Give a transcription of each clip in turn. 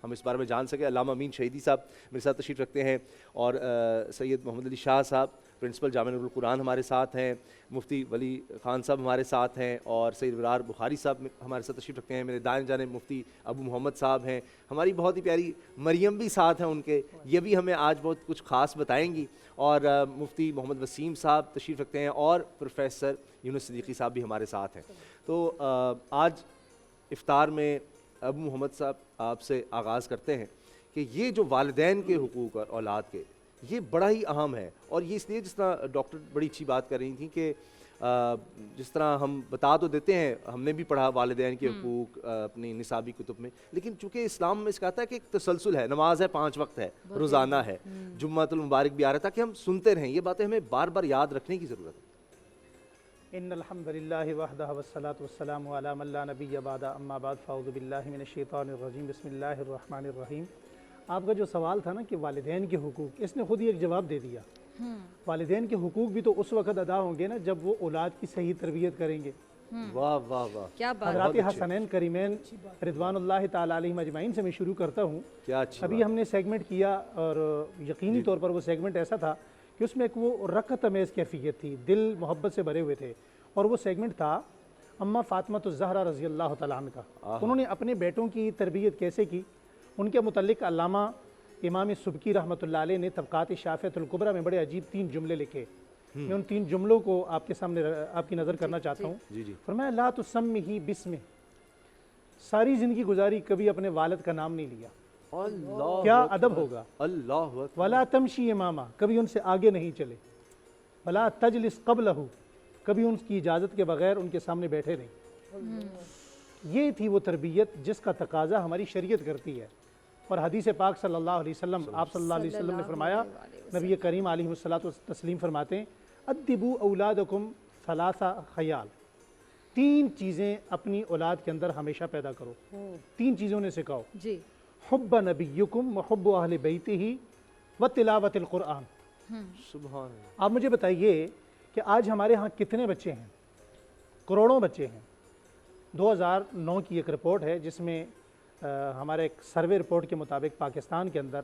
ہم اس بارے میں جان سکیں. علامہ امین شہیدی صاحب میرے ساتھ تشریف رکھتے ہیں, اور سید محمد علی شاہ صاحب پرنسپل جامعہ نور القرآن ہمارے ساتھ ہیں, مفتی ولی خان صاحب ہمارے ساتھ ہیں, اور سید ابرار بخاری صاحب ہمارے ساتھ تشریف رکھتے ہیں. میرے دائیں جانب مفتی ابو محمد صاحب ہیں, ہماری بہت ہی پیاری مریم بھی ساتھ ہیں ان کے, یہ بھی ہمیں آج بہت کچھ خاص بتائیں گی, اور مفتی محمد وسیم صاحب تشریف رکھتے ہیں, اور پروفیسر یونس صدیقی صاحب بھی ہمارے ساتھ ہیں. تو آج افطار میں ابو محمد صاحب آپ سے آغاز کرتے ہیں کہ یہ جو والدین کے حقوق اور اولاد کے, یہ بڑا ہی اہم ہے. اور یہ اس لیے, جس طرح ڈاکٹر بڑی اچھی بات کر رہی تھیں کہ جس طرح ہم بتا تو دیتے ہیں, ہم نے بھی پڑھا والدین کے حقوق اپنی نصابی کتب میں, لیکن چونکہ اسلام میں سکھاتا ہے کہ ایک تسلسل ہے, نماز ہے 5 وقت ہے, روزانہ ہے, جمعۃ المبارک بھی آ رہا ہے, تاکہ ہم سنتے رہیں. یہ باتیں ہمیں بار بار یاد رکھنے کی ضرورت ہے. ان الحمد للہ وحدہ والصلاۃ والسلام علی من لا نبی بعد, اما بعد فاعوذ باللہ من الشیطان الرجیم, بسم اللہ الرحمن الرحیم. آپ کا جو سوال تھا نا کہ والدین کے حقوق, اس نے خود ہی ایک جواب دے دیا. والدین کے حقوق بھی تو اس وقت ادا ہوں گے نا جب وہ اولاد کی صحیح تربیت کریں گے. واہ واہ واہ, کیا بات. حضرات حسنین کریمین رضوان اللہ تعالی علیہم اجمعین سے میں شروع کرتا ہوں. کیا اچھی ابھی ہم نے سیگمنٹ کیا, اور یقینی طور پر وہ سیگمنٹ ایسا تھا کہ اس میں ایک وہ رقت امیز کیفیت تھی, دل محبت سے بھرے ہوئے تھے. اور وہ سیگمنٹ تھا اماں فاطمہ الزہرا رضی اللہ تعالیٰ عنہ کا. انہوں نے اپنے بیٹوں کی تربیت کیسے کی, ان کے متعلق علامہ امام سبکی رحمۃ اللہ علیہ نے طبقات شافعۃ الکبریٰ میں بڑے عجیب 3 جملے لکھے. میں ان 3 جملوں کو آپ کے سامنے آپ کی نظر کرنا چاہتا ہوں. فرمایا لا تسمہ بسمہ, ساری زندگی گزاری کبھی اپنے والد کا نام نہیں لیا. اللہ, کیا ادب ہوگا. اللہ اکبر. ولا تمشی امامہ, کبھی ان سے آگے نہیں چلے. ولا تجلس قبلہ, کبھی ان کی اجازت کے بغیر ان کے سامنے بیٹھے نہیں. یہ تھی وہ تربیت جس کا تقاضا ہماری شریعت کرتی ہے. اور حدیث پاک صلی اللہ علیہ وسلم, آپ صلی اللہ علیہ وسلم نے فرمایا, نبی کریم علیہ الصلوۃ والتسلیم فرماتے ہیں, ادبوا اولادکم 3 خیال, 3 چیزیں اپنی اولاد کے اندر ہمیشہ پیدا کرو. 3 چیزوں نے سکھاؤ. جی. حب نبیکم وحب اہل بیتہ وتلاوت القرآن. سبحان اللہ. آپ مجھے بتائیے کہ آج ہمارے ہاں کتنے بچے ہیں؟ کروڑوں بچے ہیں. 2009 کی ایک رپورٹ ہے جس میں ہمارے ایک سروے رپورٹ کے مطابق پاکستان کے اندر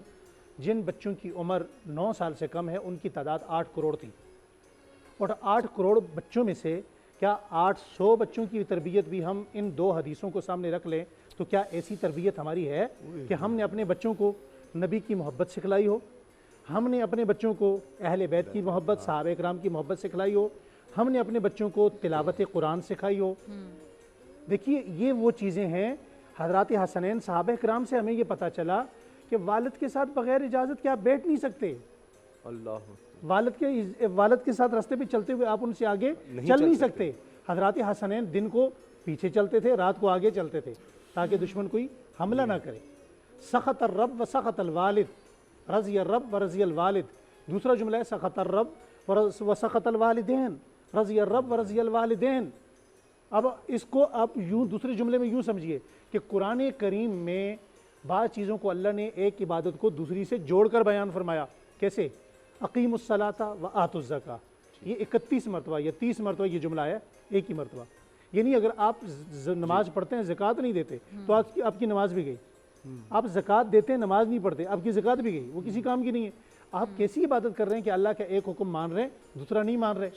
جن بچوں کی عمر 9 سال سے کم ہے ان کی تعداد 8 کروڑ تھی. اور 8 کروڑ بچوں میں سے کیا 800 بچوں کی تربیت بھی ہم ان 2 حدیثوں کو سامنے رکھ لیں تو کیا ایسی تربیت ہماری ہے کہ ہم نے اپنے بچوں کو نبی کی محبت سکھلائی ہو, ہم نے اپنے بچوں کو اہل بیت کی محبت, صحابہ کرام کی محبت سکھلائی ہو, ہم نے اپنے بچوں کو تلاوت قرآن سکھائی ہو؟ دیکھیے یہ وہ چیزیں ہیں. حضرات حسنین صحابہ کرام سے ہمیں یہ پتہ چلا کہ والد کے ساتھ بغیر اجازت کے آپ بیٹھ نہیں سکتے. اللہ, والد کے ساتھ راستے پہ چلتے ہوئے آپ ان سے آگے چل نہیں سکتے. حضرات حسنین دن کو پیچھے چلتے تھے, رات کو آگے چلتے تھے تاکہ دشمن کوئی حملہ نہ کرے. سخط الرب و سخط الوالد رضی الرب و رضی الوالد. دوسرا جملہ ہے سخط الرب و سخط الوالدین رضی الرب و رضی الوالدین. اب اس کو آپ یوں دوسرے جملے میں یوں سمجھیے کہ قرآن کریم میں بعض چیزوں کو اللہ نے ایک عبادت کو دوسری سے جوڑ کر بیان فرمایا. کیسے؟ اقیم الصلاۃ و آتوا الزکاۃ. یہ 31 مرتبہ یا 30 مرتبہ یہ جملہ ہے ایک ہی مرتبہ. یعنی اگر آپ نماز پڑھتے ہیں زکوٰۃ نہیں دیتے تو آپ کی نماز بھی گئی. آپ زکوٰۃ دیتے ہیں نماز نہیں پڑھتے آپ کی زکوٰۃ بھی گئی, وہ کسی کام کی نہیں ہے. آپ کیسی عبادت کر رہے ہیں کہ اللہ کا ایک حکم مان رہے ہیں دوسرا نہیں مان رہے.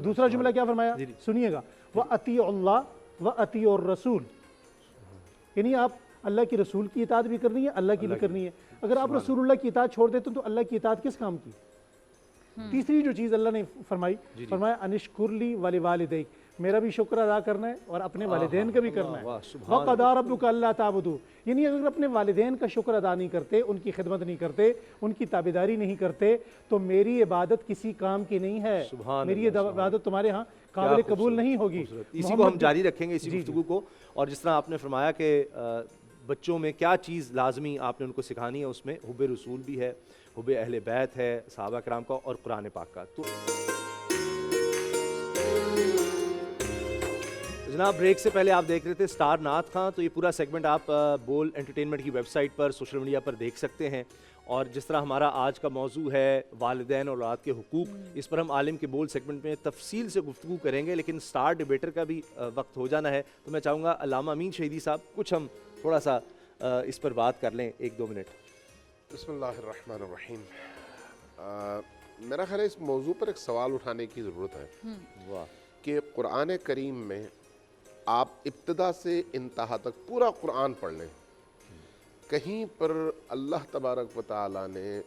دوسرا جملہ کیا فرمایا سنیے گا, وَأَطِيعُوا اللَّهَ وَأَطِيعُوا الرَّسُولَ. یعنی آپ اللہ کی رسول کی اطاعت بھی کرنی ہے, اللہ کی بھی کرنی ہے. اگر آپ رسول اللہ کی اطاعت چھوڑ دیتے تو اللہ کی اطاعت کس کام کی؟ تیسری جو چیز اللہ نے فرمائی, فرمایا انشکر لی ولوالدیک, میرا بھی شکر ادا کرنا ہے اور اپنے والدین کا بھی کرنا ہے. وَقَضَىٰ رَبُّكَ أَلَّا تَعْبُدُوا. یعنی اگر اپنے والدین کا شکر ادا نہیں کرتے, ان کی خدمت نہیں کرتے, ان کی تابعداری نہیں کرتے تو میری عبادت کسی کام کی نہیں ہے, میری عبادت تمہارے ہاں قابل قبول نہیں ہوگی. اسی کو ہم جاری رکھیں گے, اسی گفتگو کو. اور جس طرح آپ نے فرمایا کہ بچوں میں کیا چیز لازمی آپ نے ان کو سکھانی ہے, اس میں حب رسول بھی ہے, حب اہل بیت ہے, صحابہ کرام کا, اور قرآن پاک کا. تو جناب بریک سے پہلے آپ دیکھ رہے تھے سٹار نعت خاں. تو یہ پورا سیگمنٹ آپ بول انٹرٹینمنٹ کی ویب سائٹ پر, سوشل میڈیا پر دیکھ سکتے ہیں. اور جس طرح ہمارا آج کا موضوع ہے والدین اور اولاد کے حقوق, اس پر ہم عالم کے بول سیگمنٹ میں تفصیل سے گفتگو کریں گے, لیکن سٹار ڈیبیٹر کا بھی وقت ہو جانا ہے. تو میں چاہوں گا علامہ امین شہیدی صاحب کچھ ہم تھوڑا سا اس پر بات کر لیں 1-2 منٹ. بسم اللہ الرحمن الرحیم. میرا خیال ہے اس موضوع پر ایک سوال اٹھانے کی ضرورت ہے واہ. کہ قرآن کریم میں آپ ابتدا سے انتہا تک پورا قرآن پڑھ لیں, کہیں پر اللہ تبارک و تعالیٰ نے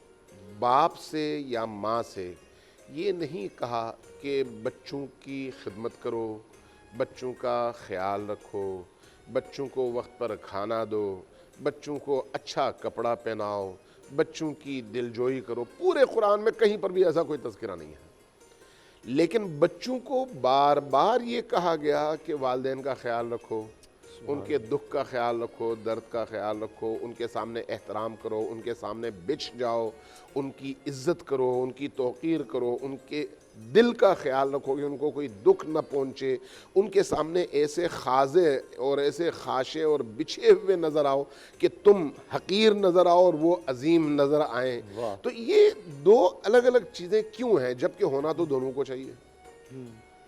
باپ سے یا ماں سے یہ نہیں کہا کہ بچوں کی خدمت کرو, بچوں کا خیال رکھو, بچوں کو وقت پر کھانا دو, بچوں کو اچھا کپڑا پہناؤ, بچوں کی دلجوئی کرو. پورے قرآن میں کہیں پر بھی ایسا کوئی تذکرہ نہیں ہے. لیکن بچوں کو بار بار یہ کہا گیا کہ والدین کا خیال رکھو, ان کے دکھ کا خیال رکھو, درد کا خیال رکھو, ان کے سامنے احترام کرو, ان کے سامنے بچھ جاؤ, ان کی عزت کرو, ان کی توقیر کرو, ان کے دل کا خیال رکھو کہ ان کو کوئی دکھ نہ پہنچے, ان کے سامنے ایسے خاضع اور ایسے خاشع اور بچھے ہوئے نظر آؤ کہ تم حقیر نظر آؤ اور وہ عظیم نظر آئیں. تو یہ دو الگ الگ چیزیں کیوں ہیں جبکہ ہونا تو دونوں کو چاہیے؟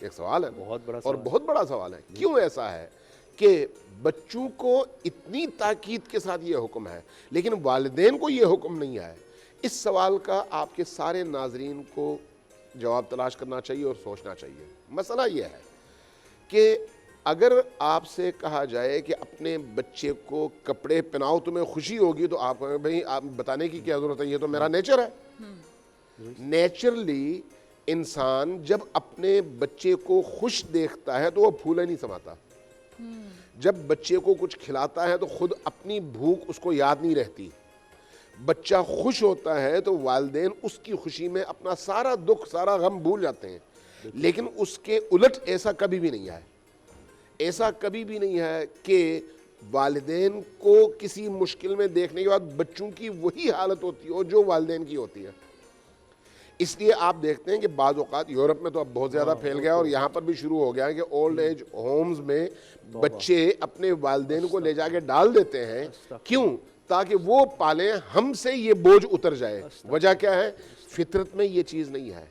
ایک سوال ہے, بہت بڑا اور بہت بڑا سوال ہے. کیوں ایسا ہے کہ بچوں کو اتنی تاکید کے ساتھ یہ حکم ہے لیکن والدین کو یہ حکم نہیں ہے؟ اس سوال کا آپ کے سارے ناظرین کو جواب تلاش کرنا چاہیے اور سوچنا چاہیے. مسئلہ یہ ہے کہ اگر آپ سے کہا جائے کہ اپنے بچے کو کپڑے پہناؤ تمہیں خوشی ہوگی, تو آپ کہیں بھئی آپ بتانے کی کیا ضرورت ہے, یہ تو میرا نیچر ہے. نیچرلی انسان جب اپنے بچے کو خوش دیکھتا ہے تو وہ پھولے نہیں سماتا. جب بچے کو کچھ کھلاتا ہے تو خود اپنی بھوک اس کو یاد نہیں رہتی. بچہ خوش ہوتا ہے تو والدین اس کی خوشی میں اپنا سارا دکھ سارا غم بھول جاتے ہیں. لیکن اس کے الٹ ایسا کبھی بھی نہیں ہے. ایسا کبھی بھی نہیں ہے کہ والدین کو کسی مشکل میں دیکھنے کے بعد بچوں کی وہی حالت ہوتی ہو جو والدین کی ہوتی ہے. اس لیے آپ دیکھتے ہیں کہ بعض اوقات یورپ میں تو اب بہت زیادہ پھیل گیا اور یہاں پر بھی شروع ہو گیا ہے کہ اولڈ ایج ہومز میں بچے اپنے والدین کو لے جا کے ڈال دیتے ہیں. کیوں؟ تاکہ وہ پالیں, ہم سے یہ بوجھ اتر جائے. وجہ کیا ہے؟ فطرت میں یہ چیز نہیں ہے.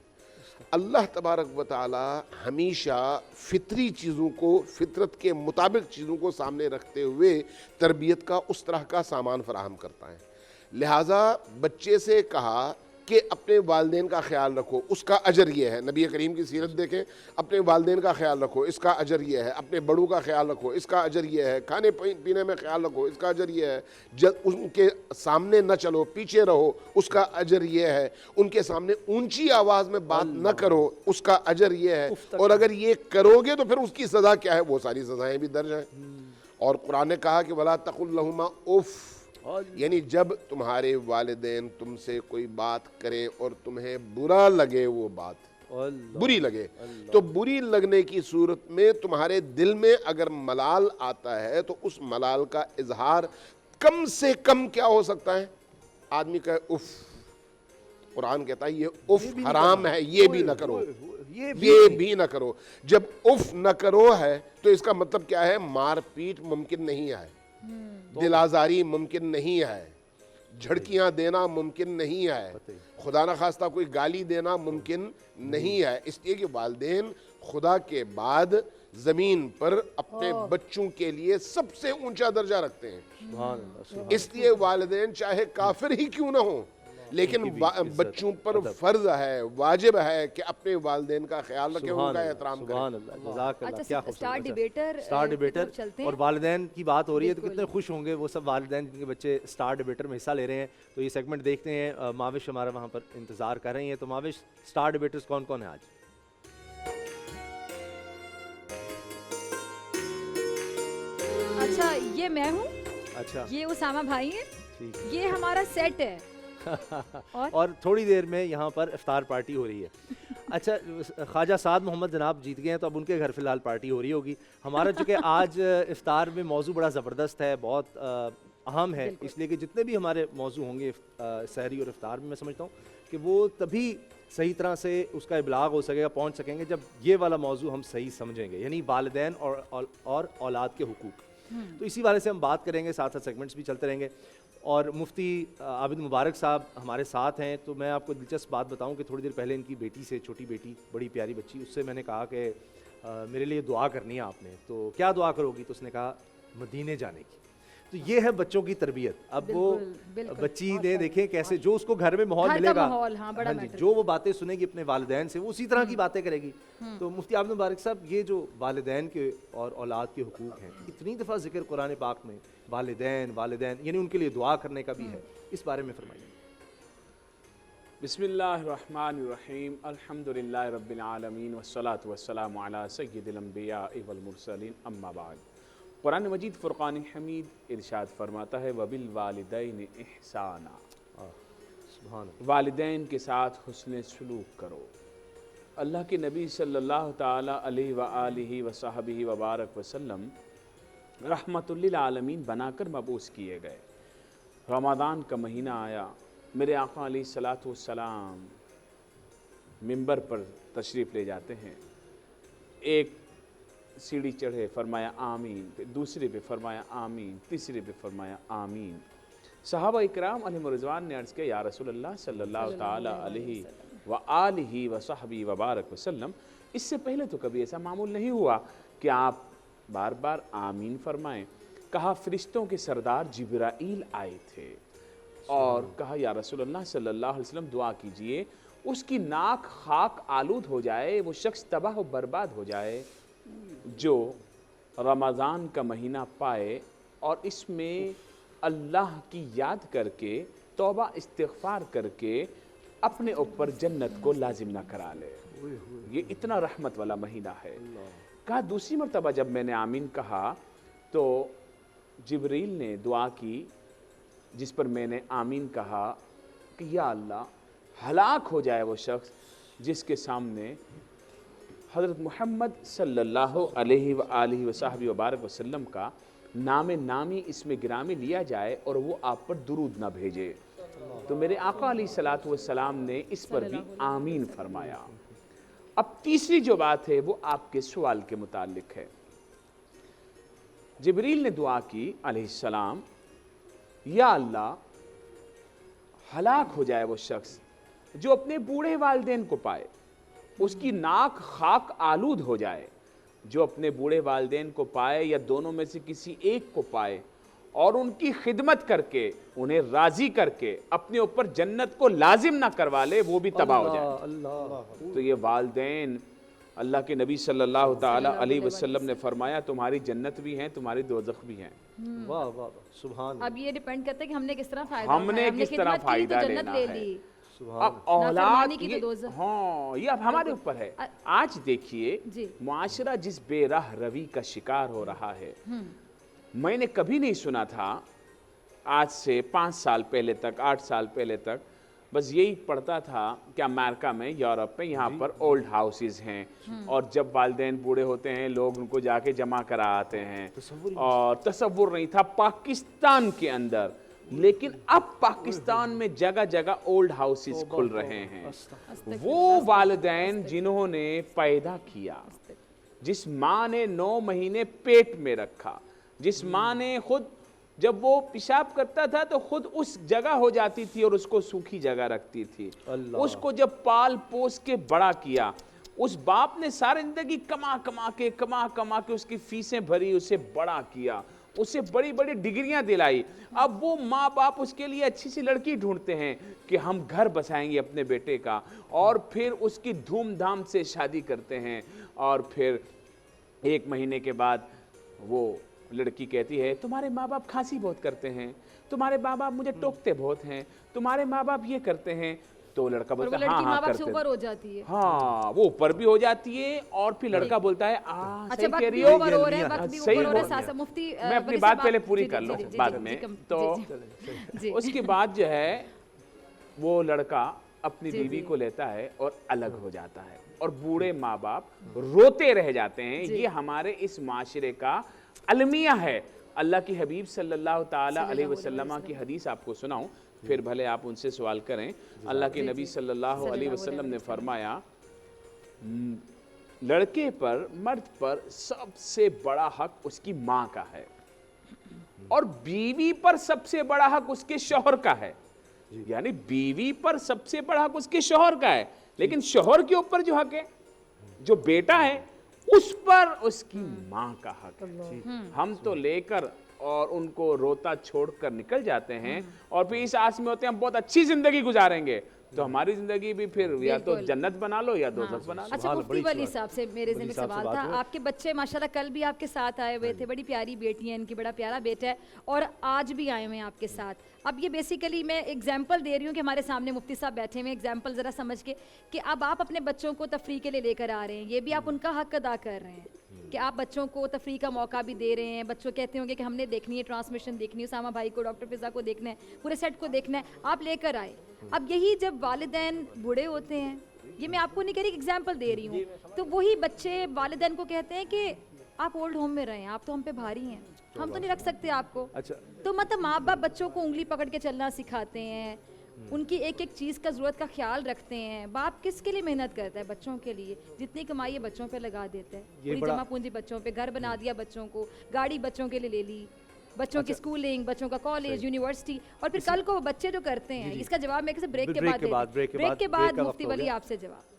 اللہ تبارک و تعالی ہمیشہ فطری چیزوں کو, فطرت کے مطابق چیزوں کو سامنے رکھتے ہوئے تربیت کا اس طرح کا سامان فراہم کرتا ہے. لہٰذا بچے سے کہا کہ اپنے والدین کا خیال رکھو, اس کا اجر یہ ہے. نبی کریم کی سیرت دیکھیں, اپنے والدین کا خیال رکھو, اس کا اجر یہ ہے. اپنے بڑوں کا خیال رکھو, اس کا اجر یہ ہے. کھانے پینے میں خیال رکھو, اس کا اجر یہ ہے. ان کے سامنے نہ چلو, پیچھے رہو, اس کا اجر یہ ہے. ان کے سامنے اونچی آواز میں بات نہ کرو, اس کا اجر یہ ہے. اور اگر یہ کرو گے تو پھر اس کی سزا کیا ہے؟ وہ ساری سزائیں بھی درج ہیں. اور قرآن نے کہا کہ وَلَا تَقُلْ لَهُمَا اُفْ, یعنی جب تمہارے والدین تم سے کوئی بات کریں اور تمہیں برا لگے, وہ بات بری لگے, تو بری لگنے کی صورت میں تمہارے دل میں اگر ملال آتا ہے تو اس ملال کا اظہار کم سے کم کیا ہو سکتا ہے؟ آدمی کہے اف. قرآن کہتا ہے یہ اف حرام ہے, یہ بھی نہ کرو, یہ بھی نہ کرو. جب اف نہ کرو ہے تو اس کا مطلب کیا ہے؟ مار پیٹ ممکن نہیں ہے, دل آزاری ممکن نہیں ہے, جھڑکیاں دینا ممکن نہیں ہے, خدا نہ خواستہ کوئی گالی دینا ممکن نہیں ہے. اس لیے کہ والدین خدا کے بعد زمین پر اپنے بچوں کے لیے سب سے اونچا درجہ رکھتے ہیں. اس لیے والدین چاہے کافر ہی کیوں نہ ہوں, لیکن بچوں پر فرض ہے, واجب ہے کہ اپنے والدین کا خیال رکھیں, ان کا احترام کریں. سبحان اللہ, جزاک اللہ. کیا اسٹار ڈیبیٹر, اسٹار ڈیبیٹر. اور والدین کی بات ہو رہی ہے تو کتنے خوش ہوں گے وہ سب والدین جن کے بچے اسٹار ڈیبیٹر میں حصہ لے رہے ہیں. تو یہ سیگمنٹ دیکھتے ہیں, ماوش ہمارا وہاں پر انتظار کر رہی ہیں. تو ماوش, اسٹار ڈیبیٹرز کون کون ہیں آج؟ اچھا, یہ میں ہوں, اچھا, یہ اسامہ بھائی ہیں, ٹھیک, یہ ہمارا سیٹ ہے. اور تھوڑی دیر میں یہاں پر افطار پارٹی ہو رہی ہے. اچھا, خواجہ سعد محمد جناب جیت گئے ہیں تو اب ان کے گھر فی الحال پارٹی ہو رہی ہوگی. ہمارا چونکہ آج افطار میں موضوع بڑا زبردست ہے, بہت اہم ہے, اس لیے کہ جتنے بھی ہمارے موضوع ہوں گے سحری اور افطار میں, میں سمجھتا ہوں کہ وہ تبھی صحیح طرح سے اس کا ابلاغ ہو سکے گا, پہنچ سکیں گے جب یہ والا موضوع ہم صحیح سمجھیں گے, یعنی والدین اور اولاد کے حقوق. تو اسی والے سے ہم بات کریں گے, ساتھ ساتھ سیگمنٹس بھی چلتے رہیں گے. اور مفتی عابد مبارک صاحب ہمارے ساتھ ہیں. تو میں آپ کو دلچسپ بات بتاؤں کہ تھوڑی دیر پہلے ان کی بیٹی سے, چھوٹی بیٹی, بڑی پیاری بچی, اس سے میں نے کہا کہ میرے لیے دعا کرنی ہے آپ نے. تو کیا دعا کرو گی؟ تو اس نے کہا مدینے جانے کی. تو یہ ہے بچوں کی تربیت. اب وہ بالکل. بچی نے دیکھیں کیسے جو اس کو گھر میں ماحول گھر کا ملے گا, ماحول، ہاں، بڑا ہاں جی, میٹر جو وہ باتیں سنے گی اپنے والدین سے وہ اسی طرح کی باتیں کرے گی. تو مفتی عابد مبارک صاحب, یہ جو والدین کے اور اولاد کے حقوق ہیں, اتنی دفعہ ذکر قرآن پاک میں والدین یعنی ان کے لیے دعا کرنے کا بھی ہے, اس بارے میں فرمائیے. بسم اللہ الرحمن الرحیم. الحمدللہ رب العالمین والصلاة والسلام علی سید الانبیاء والمرسلین, اما بعد. قرآن مجید فرقان حمید ارشاد فرماتا ہے وبالوالدین احسانا, سبحان اللہ. والدین کے ساتھ حسن سلوک کرو. اللہ کے نبی صلی اللہ تعالی علیہ وآلہ وصحبہ وبارک وسلم رحمت للعالمین بنا کر مبعوث کیے گئے. رمضان کا مہینہ آیا, میرے آقا علیہ الصلاۃ والسلام منبر پر تشریف لے جاتے ہیں. ایک سیڑھی چڑھے, فرمایا آمین, پھر دوسرے پہ فرمایا آمین, تیسرے پہ فرمایا آمین. صحابہ اکرام علیہم رضوان نے عرض کیا یا رسول اللہ صلی اللہ تعالی علیہ وآلہ وصحبہ وبارک وسلم, اس سے پہلے تو کبھی ایسا معمول نہیں ہوا کہ آپ بار بار آمین فرمائیں. کہا فرشتوں کے سردار جبرائیل آئے تھے اور کہا یا رسول اللہ صلی اللہ علیہ وسلم دعا کیجئے اس کی ناک خاک آلود ہو جائے, وہ شخص تباہ و برباد ہو جائے جو رمضان کا مہینہ پائے اور اس میں اللہ کی یاد کر کے توبہ استغفار کر کے اپنے اوپر جنت کو لازم نہ کرا لے. یہ اتنا رحمت والا مہینہ ہے. کہا دوسری مرتبہ جب میں نے آمین کہا تو جبریل نے دعا کی جس پر میں نے آمین کہا کہ یا اللہ ہلاک ہو جائے وہ شخص جس کے سامنے حضرت محمد صلی اللہ علیہ وآلہ وصحبہ وبارک وسلم کا نام نامی اس میں گرامی لیا جائے اور وہ آپ پر درود نہ بھیجے. تو میرے آقا علیہ الصلاۃ والسلام نے اس پر بھی آمین فرمایا. اب تیسری جو بات ہے وہ آپ کے سوال کے متعلق ہے. جبریل نے دعا کی علیہ السلام, یا اللہ ہلاک ہو جائے وہ شخص جو اپنے بوڑھے والدین کو پائے, اس کی ناک خاک آلود ہو جائے, جو اپنے بوڑھے والدین کو پائے یا دونوں میں سے کسی ایک کو پائے اور ان کی خدمت کر کے انہیں راضی کر کے اپنے اوپر جنت کو لازم نہ کروا لے, وہ بھی تباہ ہو جائے. تو یہ والدین, اللہ کے نبی صلی اللہ تعالی علیہ وسلم نے فرمایا تمہاری جنت بھی ہیں تمہاری دوزخ بھی ہیں. واہ واہ سبحان. اب یہ ڈیپینڈ کرتا ہے کہ ہم نے کس طرح فائدہ ہم نے کس طرح فائدہ لینا ہے. اب اولاد ہاں یہ اب ہمارے اوپر ہے. آج دیکھیے معاشرہ جس بے راہ روی کا شکار ہو رہا ہے, میں نے کبھی نہیں سنا تھا آج سے 5 سال پہلے تک 8 سال پہلے تک بس یہی پڑھتا تھا کہ امریکہ میں یورپ میں یہاں پر اولڈ ہاؤسز ہیں اور جب والدین بوڑھے ہوتے ہیں لوگ ان کو جا کے جمع کرا آتے ہیں, اور تصور نہیں تھا پاکستان کے اندر. لیکن اب پاکستان میں جگہ جگہ اولڈ ہاؤسز کھل رہے ہیں. وہ والدین جنہوں نے پیدا کیا, جس ماں نے 9 مہینے پیٹ میں رکھا, جس ماں نے خود جب وہ پیشاب کرتا تھا تو خود اس جگہ ہو جاتی تھی اور اس کو سوکھی جگہ رکھتی تھی, اس کو جب پال پوس کے بڑا کیا, اس باپ نے ساری زندگی کما کما کے اس کی فیسیں بھری, اسے بڑا کیا, اسے بڑی بڑی ڈگریاں دلائی. اب وہ ماں باپ اس کے لیے اچھی سی لڑکی ڈھونڈتے ہیں کہ ہم گھر بسائیں گے اپنے بیٹے کا, اور پھر اس کی دھوم دھام سے شادی کرتے ہیں. اور پھر 1 مہینے کے بعد وہ لڑکی کہتی ہے تمہارے ماں باپ کھانسی بہت کرتے ہیں, تمہارے ماں باپ مجھے ٹوکتے بہت ہیں, تمہارے ماں باپ یہ کرتے ہیں. تو لڑکا بولتا ہے ہاں کرتے ہیں. ہو جاتی ہے. ہاں وہ اوپر بھی ہو جاتی ہے, اور پھر لڑکا بولتا ہے صحیح کہہ رہی ہو, میں اپنی بات پہلے پوری کر لوں بعد میں. تو اس کے بعد جو ہے وہ لڑکا اپنی بیوی کو لیتا ہے اور الگ ہو جاتا ہے, اور بوڑھے ماں باپ روتے رہ جاتے ہیں. یہ ہمارے اس معاشرے کا المیہ ہے. اللہ کی حبیب صلی اللہ تعالی علیہ وسلم کی حدیث آپ کو سناؤں, پھر بھلے آپ ان سے سوال کریں. اللہ کے نبی صلی اللہ علیہ وسلم نے فرمایا لڑکے پر, مرد پر سب سے بڑا حق اس کی ماں کا ہے, اور بیوی پر سب سے بڑا حق اس کے شوہر کا ہے. یعنی بیوی پر سب سے بڑا حق اس کے شوہر کا ہے, لیکن شوہر کے اوپر جو حق ہے, جو بیٹا ہے, اس پر اس کی ماں کا حق ہے. ہم تو لے کر اور ان کو روتا چھوڑ کر نکل جاتے ہیں اور پھر اس آس میں ہوتے ہیں ہم بہت اچھی زندگی گزاریں گے، تو ہماری زندگی بھی پھر یا تو جنت بنا لو یا دوزخ بنا لو۔ اچھا مفتی ولی صاحب سے میرے ذہن میں سوال تھا، آپ کے بچے ماشاءاللہ کل بھی آپ کے ساتھ آئے ہوئے تھے، بڑی پیاری بیٹی ہیں ان کی، بڑا پیارا بیٹا ہے اور آج بھی آئے ہوئے ہیں آپ کے ساتھ۔ اب یہ بیسیکلی میں ایگزامپل دے رہی ہوں کہ ہمارے سامنے مفتی صاحب بیٹھے ہوئے ہیں، ایگزامپل ذرا سمجھ کے کہ اب آپ اپنے بچوں کو تفریح کے لیے لے کر آ رہے ہیں، یہ بھی آپ ان کا حق ادا کر رہے ہیں کہ آپ بچوں کو تفریح کا موقع بھی دے رہے ہیں۔ بچوں کہتے ہوں گے کہ ہم نے دیکھنی ہے ٹرانسمیشن، دیکھنی ہے اسامہ بھائی کو، ڈاکٹر فضا کو دیکھنا ہے، پورے سیٹ کو دیکھنا ہے، آپ لے کر آئے۔ اب یہی جب والدین بوڑھے ہوتے ہیں، یہ میں آپ کو نہیں کہہ رہی، ایگزامپل دے رہی ہوں، تو وہی بچے والدین کو کہتے ہیں کہ آپ اولڈ ہوم میں رہیں، آپ تو ہم پہ بھاری ہیں، ہم تو نہیں رکھ سکتے آپ کو۔ تو مطلب ماں باپ بچوں کو انگلی پکڑ کے چلنا سکھاتے ہیں، ان کی ایک ایک چیز کا ضرورت کا خیال رکھتے ہیں۔ باپ کس کے لیے محنت کرتا ہے؟ بچوں کے لیے، جتنی کمائی ہے بچوں پہ لگا دیتا ہے، پوری جمع پونجی بچوں پہ، گھر بنا دیا بچوں کو، گاڑی بچوں کے لیے لے لی، بچوں کی اسکولنگ، بچوں کا کالج، یونیورسٹی، اور پھر کل کو بچے جو کرتے ہیں، اس کا جواب میں کسی بریک کے بعد بریک کے بعد مفتی ولی آپ سے جواب۔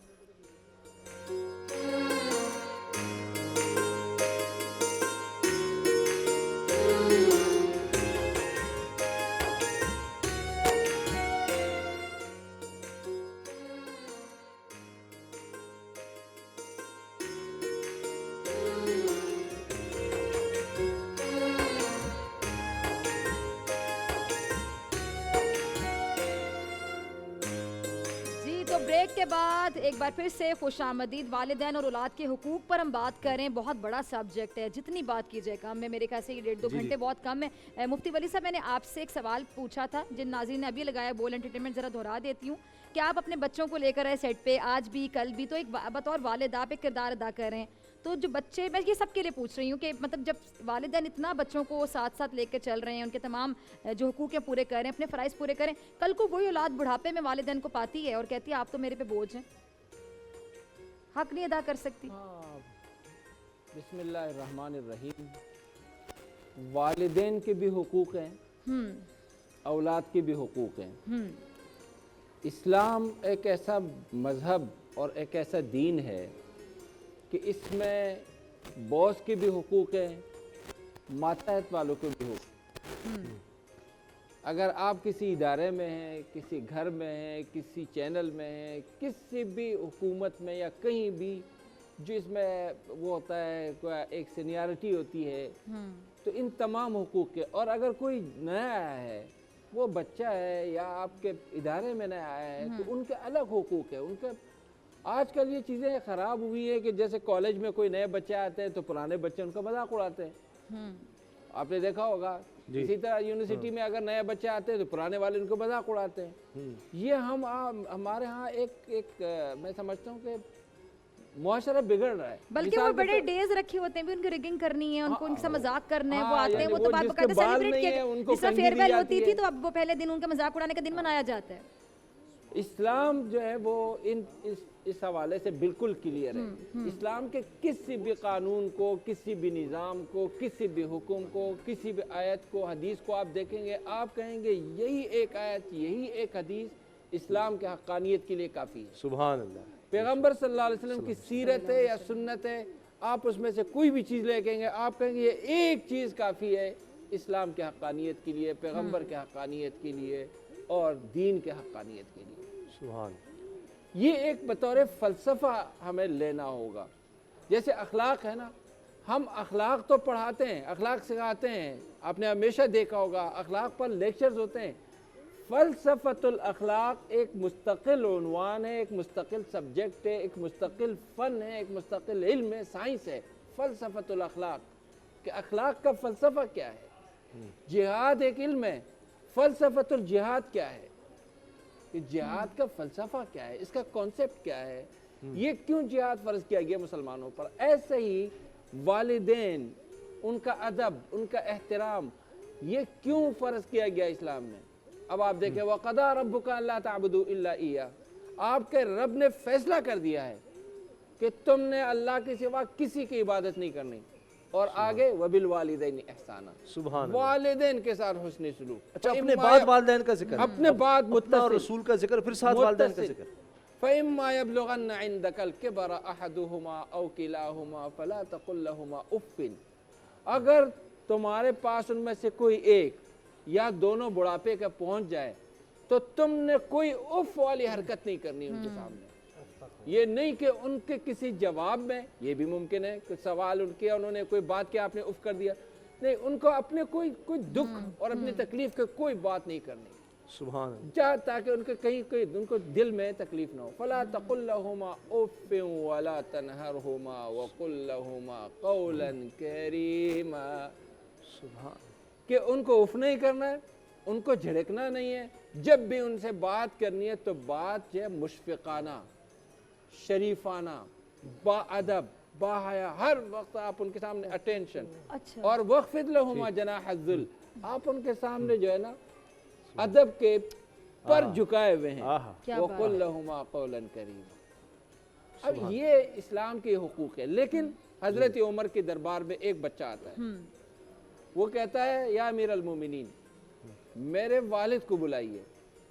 بریک کے بعد ایک بار پھر سے خوش آمدید۔ والدین اور اولاد کے حقوق پر ہم بات کریں، بہت بڑا سبجیکٹ ہے، جتنی بات کی جائے کم ہے، میرے خیال سے یہ 1.5-2 گھنٹے بہت کم ہے۔ مفتی ولی صاحب، میں نے آپ سے ایک سوال پوچھا تھا جن ناظرین نے ابھی لگایا، بول انٹرٹینمنٹ، ذرا دہرا دیتی ہوں کہ آپ اپنے بچوں کو لے کر آئے سیٹ پہ، آج بھی کل بھی، تو ایک بطور والد آپ ایک کردار ادا کر رہے ہیں، تو جو بچے، میں یہ سب کے لیے پوچھ رہی ہوں کہ مطلب جب والدین اتنا بچوں کو ساتھ ساتھ لے کے چل رہے ہیں، ان کے تمام جو حقوق ہیں پورے کر رہے ہیں، اپنے فرائض پورے کریں، کل کو وہی اولاد بڑھاپے میں والدین کو پاتی ہے اور کہتی ہے آپ تو میرے پہ بوجھ ہیں، حق نہیں ادا کر سکتی۔ بسم اللہ الرحمن الرحیم۔ والدین کے بھی حقوق ہیں، اولاد کے بھی حقوق ہیں۔ اسلام ایک ایسا مذہب اور ایک ایسا دین ہے کہ اس میں باس کے بھی حقوق ہیں، ماتحت والوں کے بھی حقوق۔ اگر آپ کسی ادارے میں ہیں، کسی گھر میں ہیں، کسی چینل میں ہیں، کسی بھی حکومت میں یا کہیں بھی، جس میں وہ ہوتا ہے ایک سینیارٹی ہوتی ہے، تو ان تمام حقوق کے، اور اگر کوئی نیا آیا ہے، وہ بچہ ہے یا آپ کے ادارے میں نیا آیا ہے، تو ان کے الگ حقوق ہے۔ ان کے آج کل یہ چیزیں خراب ہوئی ہیں کہ جیسے کالج میں کوئی نئے بچے آتے ہیں تو پرانے بچے ان کا مذاق اڑاتے ہیں، آپ نے دیکھا ہوگا۔ اسی طرح یونیورسٹی میں اگر نئے بچے آتے ہیں تو پرانے والے ان کو مذاق اڑاتے ہیں۔ یہ ہمارے ہاں ایک میں سمجھتا ہوں کہ معاشرہ بگڑ رہا ہے۔ بلکہ وہ بڑے ڈیز رکھے ہوتے ہیں بھی، ان کی ریگنگ کرنی ہے، ان کو ان سے مذاق کرنا ہے، وہ آتے ہیں، وہ تو بات باقاعدہ سیلیبریٹ کیا، جس طرح فیئر ویل ہوتی تھی تو اب وہ پہلے دن ان کا مذاق اڑانے کا دن منایا جاتا ہے۔ اسلام جو ہے وہ اس حوالے سے بالکل کلیئر ہے۔ اسلام کے کسی بھی قانون کو، کسی بھی نظام کو، کسی بھی حکم کو، کسی بھی آیت کو، حدیث کو آپ دیکھیں گے، آپ کہیں گے یہی ایک آیت، یہی ایک حدیث اسلام کے حقانیت کے لیے کافی ہے۔ سبحان اللہ۔ پیغمبر صلی اللہ علیہ وسلم کی سیرت ہے یا سنت ہے، آپ اس میں سے کوئی بھی چیز لے گے، آپ کہیں گے یہ ایک چیز کافی ہے اسلام کے حقانیت کے لیے، پیغمبر کے حقانیت کے لیے اور دین کے حقانیت کے لیے۔ سبحان۔ یہ ایک بطور فلسفہ ہمیں لینا ہوگا۔ جیسے اخلاق ہے نا، ہم اخلاق تو پڑھاتے ہیں، اخلاق سکھاتے ہیں، آپ نے ہمیشہ دیکھا ہوگا اخلاق پر لیکچرز ہوتے ہیں۔ فلسفۃ الاخلاق ایک مستقل عنوان ہے، ایک مستقل سبجیکٹ ہے، ایک مستقل فن ہے، ایک مستقل علم ہے، سائنس ہے۔ فلسفۃ الاخلاق کہ اخلاق کا فلسفہ کیا ہے۔ جہاد ایک علم ہے، فلسفۃ الجہاد کیا ہے، کہ جہاد کا فلسفہ کیا ہے، اس کا کانسیپٹ کیا ہے، یہ کیوں جہاد فرض کیا گیا مسلمانوں پر۔ ایسے ہی والدین، ان کا ادب، ان کا احترام، یہ کیوں فرض کیا گیا اسلام میں۔ اب آپ دیکھیں وَقَضَىٰ رَبُّكَ أَلَّا تَعْبُدُوا إِلَّا إِيَّاهُ، آپ کے رب نے فیصلہ کر دیا ہے کہ تم نے اللہ کے سوا کسی کی عبادت نہیں کرنی، اور آگے وَبِالْوَالِدَيْنِ إِحْسَانًا، سبحان اللہ۔ والدین کے ساتھ حسن سلوک۔ اچھا، اپنے بعد والدین کا ذکر، اپنے بعد اللہ اور رسول کا ذکر، پھر ساتھ والدین کا ذکر۔ فَإِمَّا يَبْلُغَنَّ عِندَكَ الْكِبَرَ أَحَدُهُمَا أَوْ كِلَاهُمَا فَلَا تَقُل لَّهُمَا أُفٍّ، اگر تمہارے پاس ان میں سے کوئی ایک یا دونوں بڑھاپے کا پہنچ جائے تو تم نے کوئی اف والی حرکت نہیں کرنی ان کے سامنے. یہ نہیں کہ ان کے کسی جواب میں، یہ بھی ممکن ہے کہ سوال ان کیا، انہوں نے کوئی بات کیا، آپ نے اف کر دیا، نہیں، ان کو اپنے کوئی دکھ اور اپنی تکلیف کا کوئی بات نہیں کرنی، سبحان اللہ، تاکہ ان کے کہیں کوئی ان کو دل میں تکلیف نہ ہو. فلا تقل لهما اف ولا تنهرهما وقل لهما قولا كريما. سبحان، کہ ان کو اف نہیں کرنا ہے، ان کو جھڑکنا نہیں ہے، جب بھی ان سے بات کرنی ہے تو بات جو ہے مشفقانہ، شریفانہ، با ادب، با حیا، ہر وقت آپ ان کے سامنے اٹینشن. اچھا. اور وخفض لهما جناح الذل، آپ ان کے سامنے جو ہے نا ادب کے پر جھکائے ہوئے ہیں. کیا وَقُلْ لَهُمَا قَوْلًا كَرِيمًا. اب یہ اسلام کے حقوق ہے. لیکن حضرت عمر کے دربار میں ایک بچہ آتا ہے، وہ کہتا ہے یا امیر المومنین، میرے والد کو بلائیے،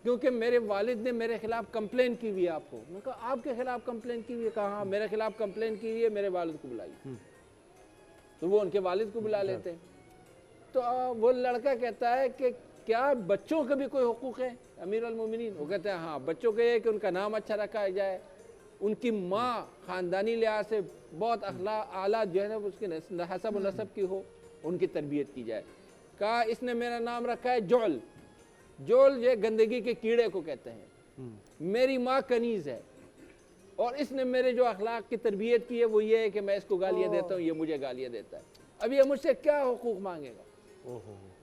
کیونکہ میرے والد نے میرے خلاف کمپلین کی ہوئی ہے آپ کو. میں نے کہا آپ کے خلاف کمپلین کی ہوئی ہے؟ کہا ہاں میرے خلاف کمپلین کی ہوئی ہے، میرے والد کو بلائیے. تو وہ ان کے والد کو بلا لیتے ہیں. تو وہ لڑکا کہتا ہے کہ کیا بچوں کا بھی کوئی حقوق ہے امیر المومنین؟ وہ کہتے ہیں ہاں، بچوں کے یہ کہ ان کا نام اچھا رکھا جائے، ان کی ماں خاندانی لحاظ سے بہت اعلیٰ جو ہے نا اس کے حسب و نسب کی ہو، ان کی تربیت کی جائے. کہا اس نے میرا نام رکھا ہے جول. جول یہ گندگی کے کیڑے کو کہتے ہیں. میری ماں کنیز ہے اور اس نے میرے جو اخلاق کی تربیت کی ہے وہ یہ ہے کہ میں اس کو گالیاں دیتا ہوں، یہ مجھے گالیاں دیتا ہے. اب یہ مجھ سے کیا حقوق مانگے گا؟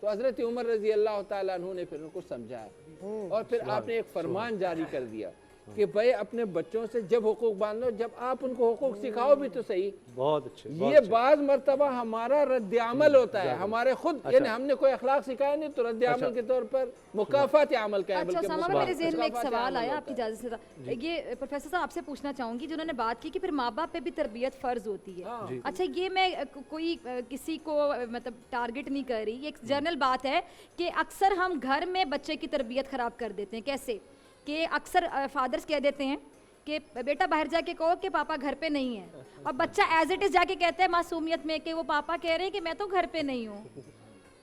تو حضرت عمر رضی اللہ تعالیٰ عنہ نے پھر ان کو سمجھایا اور پھر آپ نے ایک فرمان جاری کر دیا کہ بھائی اپنے بچوں سے جب حقوق باندھو، جب آپ ان کو حقوق سکھاؤ بھی تو صحیح. بہت اچھے. یہ بعض مرتبہ ہمارا رد عمل ہوتا ہے، ہمارے خود یعنی ہم نے کوئی اخلاق سکھایا نہیں تو رد عمل کے طور پر مکافات عمل کا ہے. اچھا اسامہ بھائی، میرے ذہن میں ایک سوال آیا آپ کی اجازت سے، یہ پروفیسر صاحب آپ سے پوچھنا چاہوں گی جنہوں نے بات کی کہ پھر ماں باپ پہ بھی تربیت فرض ہوتی ہے. اچھا یہ میں کوئی کسی کو مطلب ٹارگٹ نہیں کر رہی، یہ ایک جنرل بات ہے کہ اکثر ہم گھر میں بچے کی تربیت خراب کر دیتے ہیں. کیسے کہ اکثر فادرز کہہ دیتے ہیں کہ بیٹا باہر جا کے کہو کہ پاپا گھر پہ نہیں ہے، اور بچہ ایز اٹ از جا کے کہتا ہے معصومیت میں کہ وہ پاپا کہہ رہے ہیں کہ میں تو گھر پہ نہیں ہوں.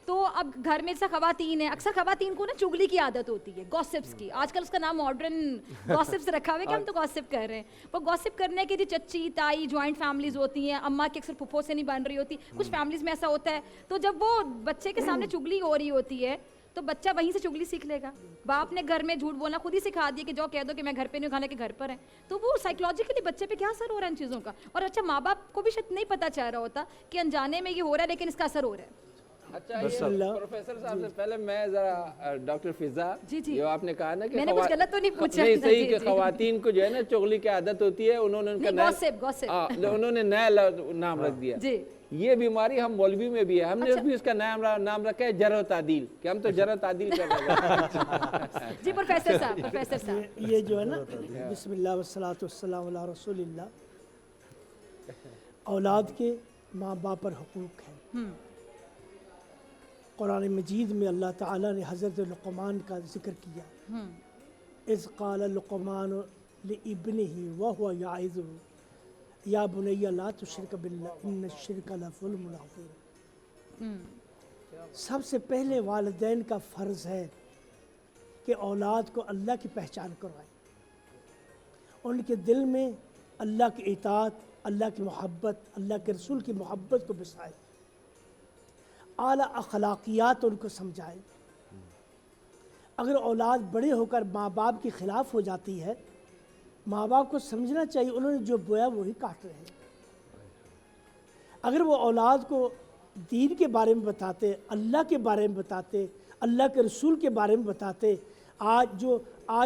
تو اب گھر میں جیسا خواتین ہیں، اکثر خواتین کو نا چگلی کی عادت ہوتی ہے، گوسپس کی. آج کل اس کا نام ماڈرن گوسپس رکھا ہوا ہے کہ ہم تو گوسپ کر رہے ہیں. وہ گوسپ کرنے کی جو چچی تائی جوائنٹ فیملیز ہوتی ہیں، اماں کی اکثر پھپھو سے نہیں بن رہی ہوتی، کچھ فیملیز میں ایسا ہوتا ہے. تو جب وہ بچے کے سامنے چگلی ہو رہی ہوتی ہے تو بچہ وہیں سے چگلی سیکھ لے گا. باپ نے گھر میں جھوٹ بولنا خود ہی سکھا دیا کہ جو کہہ دو کہ میں گھر پہ نہیں، کھانے کے گھر پر ہیں. تو وہ سائیکولوجیکلی بچے پہ کیا اثر ہو رہا ہے ان چیزوں کا. اور اچھا ماں باپ کو بھی شاید نہیں پتہ چل رہا ہوتا کہ انجانے میں یہ ہو رہا ہے لیکن اس کا اثر ہو رہا ہے. اچھا یہ پروفیسر صاحب سے پہلے میں ذرا ڈاکٹر فضا، جو آپ نے کہا نا کہ میں نے کچھ غلط تو نہیں پوچھا؟ نہیں صحیح کہ خواتین کو جو ہے نا چغلی کی عادت ہوتی ہے، انہوں نے ان کا انہوں نے نیا نام رکھ دیا. یہ بیماری ہم مولوی میں بھی ہے، ہم نے بھی اس کا نام رکھا ہے جرح و تعدیل، کہ ہم تو جرح و تعدیل کر رہے ہیں. جی پروفیسر صاحب یہ جو ہے نا بسم اللہ والصلاۃ والسلام علی رسول اللہ، اولاد کے ماں باپ پر حقوق ہیں. قرآن مجید میں اللہ تعالیٰ نے حضرت لقمان کا ذکر کیا. اذ قال لقمان لابنہ وہو یعظہ یا بنی لا تشرک باللہ ان الشرک لظلم عظیم. سب سے پہلے والدین کا فرض ہے کہ اولاد کو اللہ کی پہچان کروائیں، ان کے دل میں اللہ کی اطاعت، اللہ کی محبت، اللہ کے رسول کی محبت کو بسائیں، اعلیٰ اخلاقیات ان کو سمجھائیں. اگر اولاد بڑے ہو کر ماں باپ کے خلاف ہو جاتی ہے، ماں باپ کو سمجھنا چاہیے انہوں نے جو بویا وہی کاٹ رہے ہیں. اگر وہ اولاد کو دین کے بارے میں بتاتے، اللہ کے بارے میں بتاتے، اللہ کے رسول کے بارے میں بتاتے، آج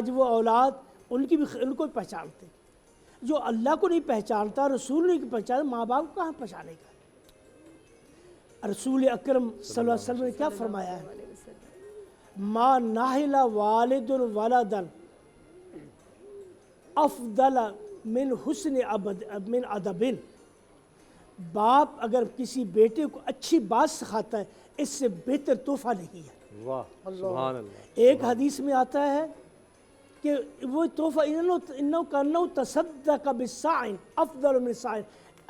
وہ اولاد ان کو پہچانتے. جو اللہ کو نہیں پہچانتا، رسول نہیں پہچانتا، ماں باپ کو کہاں پہچانے گا؟ رسول اکرم صلی اللہ علیہ وسلم نے کیا فرمایا ہے؟ ما ناہل والد ولدا افضل من حسن من ادب. باپ اگر کسی بیٹے کو اچھی بات سکھاتا ہے اس سے بہتر تحفہ نہیں ہے. واہ سبحان اللہ. ایک حدیث میں آتا ہے کہ وہ تحفہ انہو تصدق بالصاع افضل من صاع.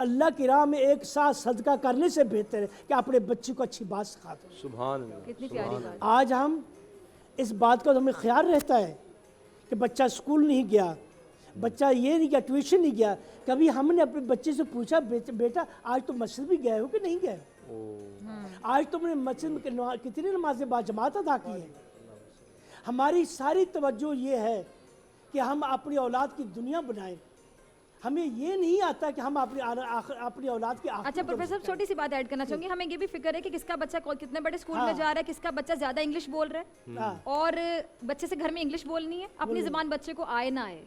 اللہ کی راہ میں ایک ساتھ صدقہ کرنے سے بہتر ہے کہ اپنے بچے کو اچھی بات سکھا دو. سبحان اللہ. کتنی پیاری بات. آج ہم اس بات کا ہمیں خیال رہتا ہے کہ بچہ اسکول نہیں گیا, بچہ یہ نہیں گیا, ٹیوشن نہیں گیا. کبھی ہم نے اپنے بچے سے پوچھا بیٹا آج تم مسجد بھی گئے ہو کہ نہیں گئے ہو؟ آج تم نے مسجد میں کتنی نمازیں با جماعت ادا کی ہیں؟ ہماری ساری توجہ یہ ہے کہ ہم اپنی اولاد کی دنیا بنائیں. ہمیں یہ نہیں آتا کہ ہم اپنی اولاد کی اچھا پروفیسر صاحب چھوٹی سی بات ایڈ کرنا چاہوں گی. ہمیں یہ بھی فکر ہے کہ کس کا بچہ کتنے بڑے اسکول میں جا رہا ہے, کس کا بچہ زیادہ انگلش بول رہا ہے, اور بچے سے گھر میں انگلش بولنی ہے, اپنی زبان بچے کو آئے نہ آئے.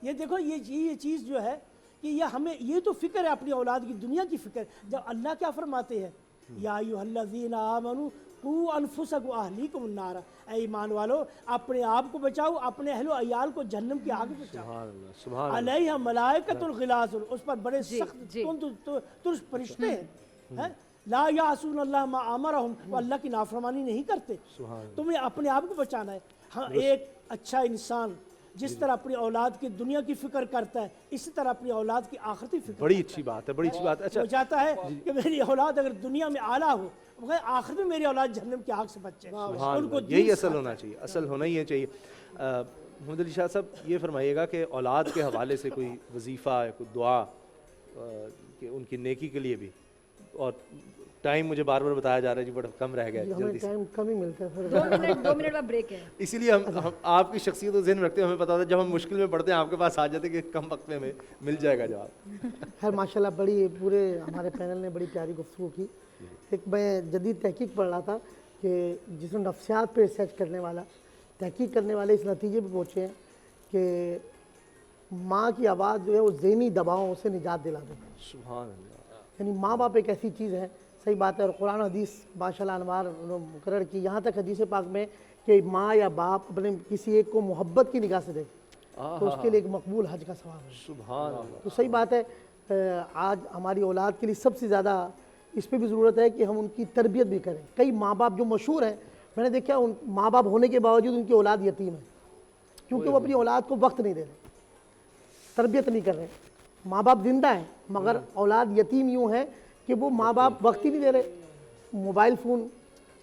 یہ دیکھو یہ چیز جو ہے کہ یہ ہمیں یہ تو فکر ہے اپنی اولاد کی دنیا کی فکر. جب اللہ کیا فرماتے ہیں, یا ایھا الذین آمنوا قوا انفسکم واہلیکم النار, اے ایمان والو اپنے آپ کو بچاؤ, اپنے اہل و عیال کو جہنم کی آگ سے بچاؤ. علیہم ملائکۃ غلاظ, اس پر بڑے سخت ترس فرشتے ہیں, لا یعصون اللہ ما امرہم, وہ اللہ کی نافرمانی نہیں کرتے. تمہیں اپنے آپ کو بچانا ہے. ہاں, ایک اچھا انسان جس طرح اپنی اولاد کی دنیا کی فکر کرتا ہے, اسی طرح اپنی اولاد کی آخرتی فکر. بڑی اچھی بات ہے, بڑی اچھی بات ہے. اچھا وہ چاہتا ہے کہ میری اولاد اگر دنیا میں اعلیٰ ہو, مگر آخر میں میری اولاد جہنم کی آگ سے بچے. ان کو یہی اصل ہونا چاہیے, اصل ہونا ہی چاہیے. محمد علی شاہ صاحب یہ فرمائیے گا کہ اولاد کے حوالے سے کوئی وظیفہ, کوئی دعا کہ ان کی نیکی کے لیے بھی, اور ٹائم مجھے بار بار بتایا جا رہا ہے جی بڑا کم رہ گیا ہے, جلدی سے. ٹائم کم ہی ملتا ہے. 2 منٹ کا بریک ہے. اسی لیے ہم آپ کی شخصیت کو ذہن میں رکھتے ہیں, ہمیں پتہ ہوتا ہے جب ہم مشکل میں پڑتے ہیں آپ کے پاس آ جاتے ہیں کہ کم وقت میں ہمیں مل جائے گا جواب. خیر ماشاءاللہ بڑی پورے ہمارے پینل نے بڑی پیاری گفتگو کی. ایک میں جدید تحقیق پڑھ رہا تھا کہ جس میں نفسیات پہ ریسرچ کرنے والا, تحقیق کرنے والے اس نتیجے پہ پہنچے ہیں کہ ماں کی آواز جو ہے وہ ذہنی دباؤں سے نجات دلا دیتی ہے. سبحان اللہ. یعنی ماں باپ ایک ایسی چیز ہے, صحیح بات ہے, اور قرآن و حدیث ماشاءاللہ انوار مقرر کی. یہاں تک حدیث پاک میں کہ ماں یا باپ اپنے کسی ایک کو محبت کی نگاہ سے دیکھے تو اس کے لیے ایک مقبول حج کا ثواب ہے. سبحان اللہ. تو صحیح بات ہے, آج ہماری اولاد کے لیے سب سے زیادہ اس پہ بھی ضرورت ہے کہ ہم ان کی تربیت بھی کریں. کئی ماں باپ جو مشہور ہیں, میں نے دیکھا ان ماں باپ ہونے کے باوجود ان کی اولاد یتیم ہے, کیونکہ وہ اپنی اولاد کو وقت نہیں دے رہے, تربیت نہیں کر رہے. ماں باپ زندہ ہیں مگر اولاد یتیم یوں ہے کہ وہ ماں باپ وقت ہی نہیں دے رہے, موبائل فون,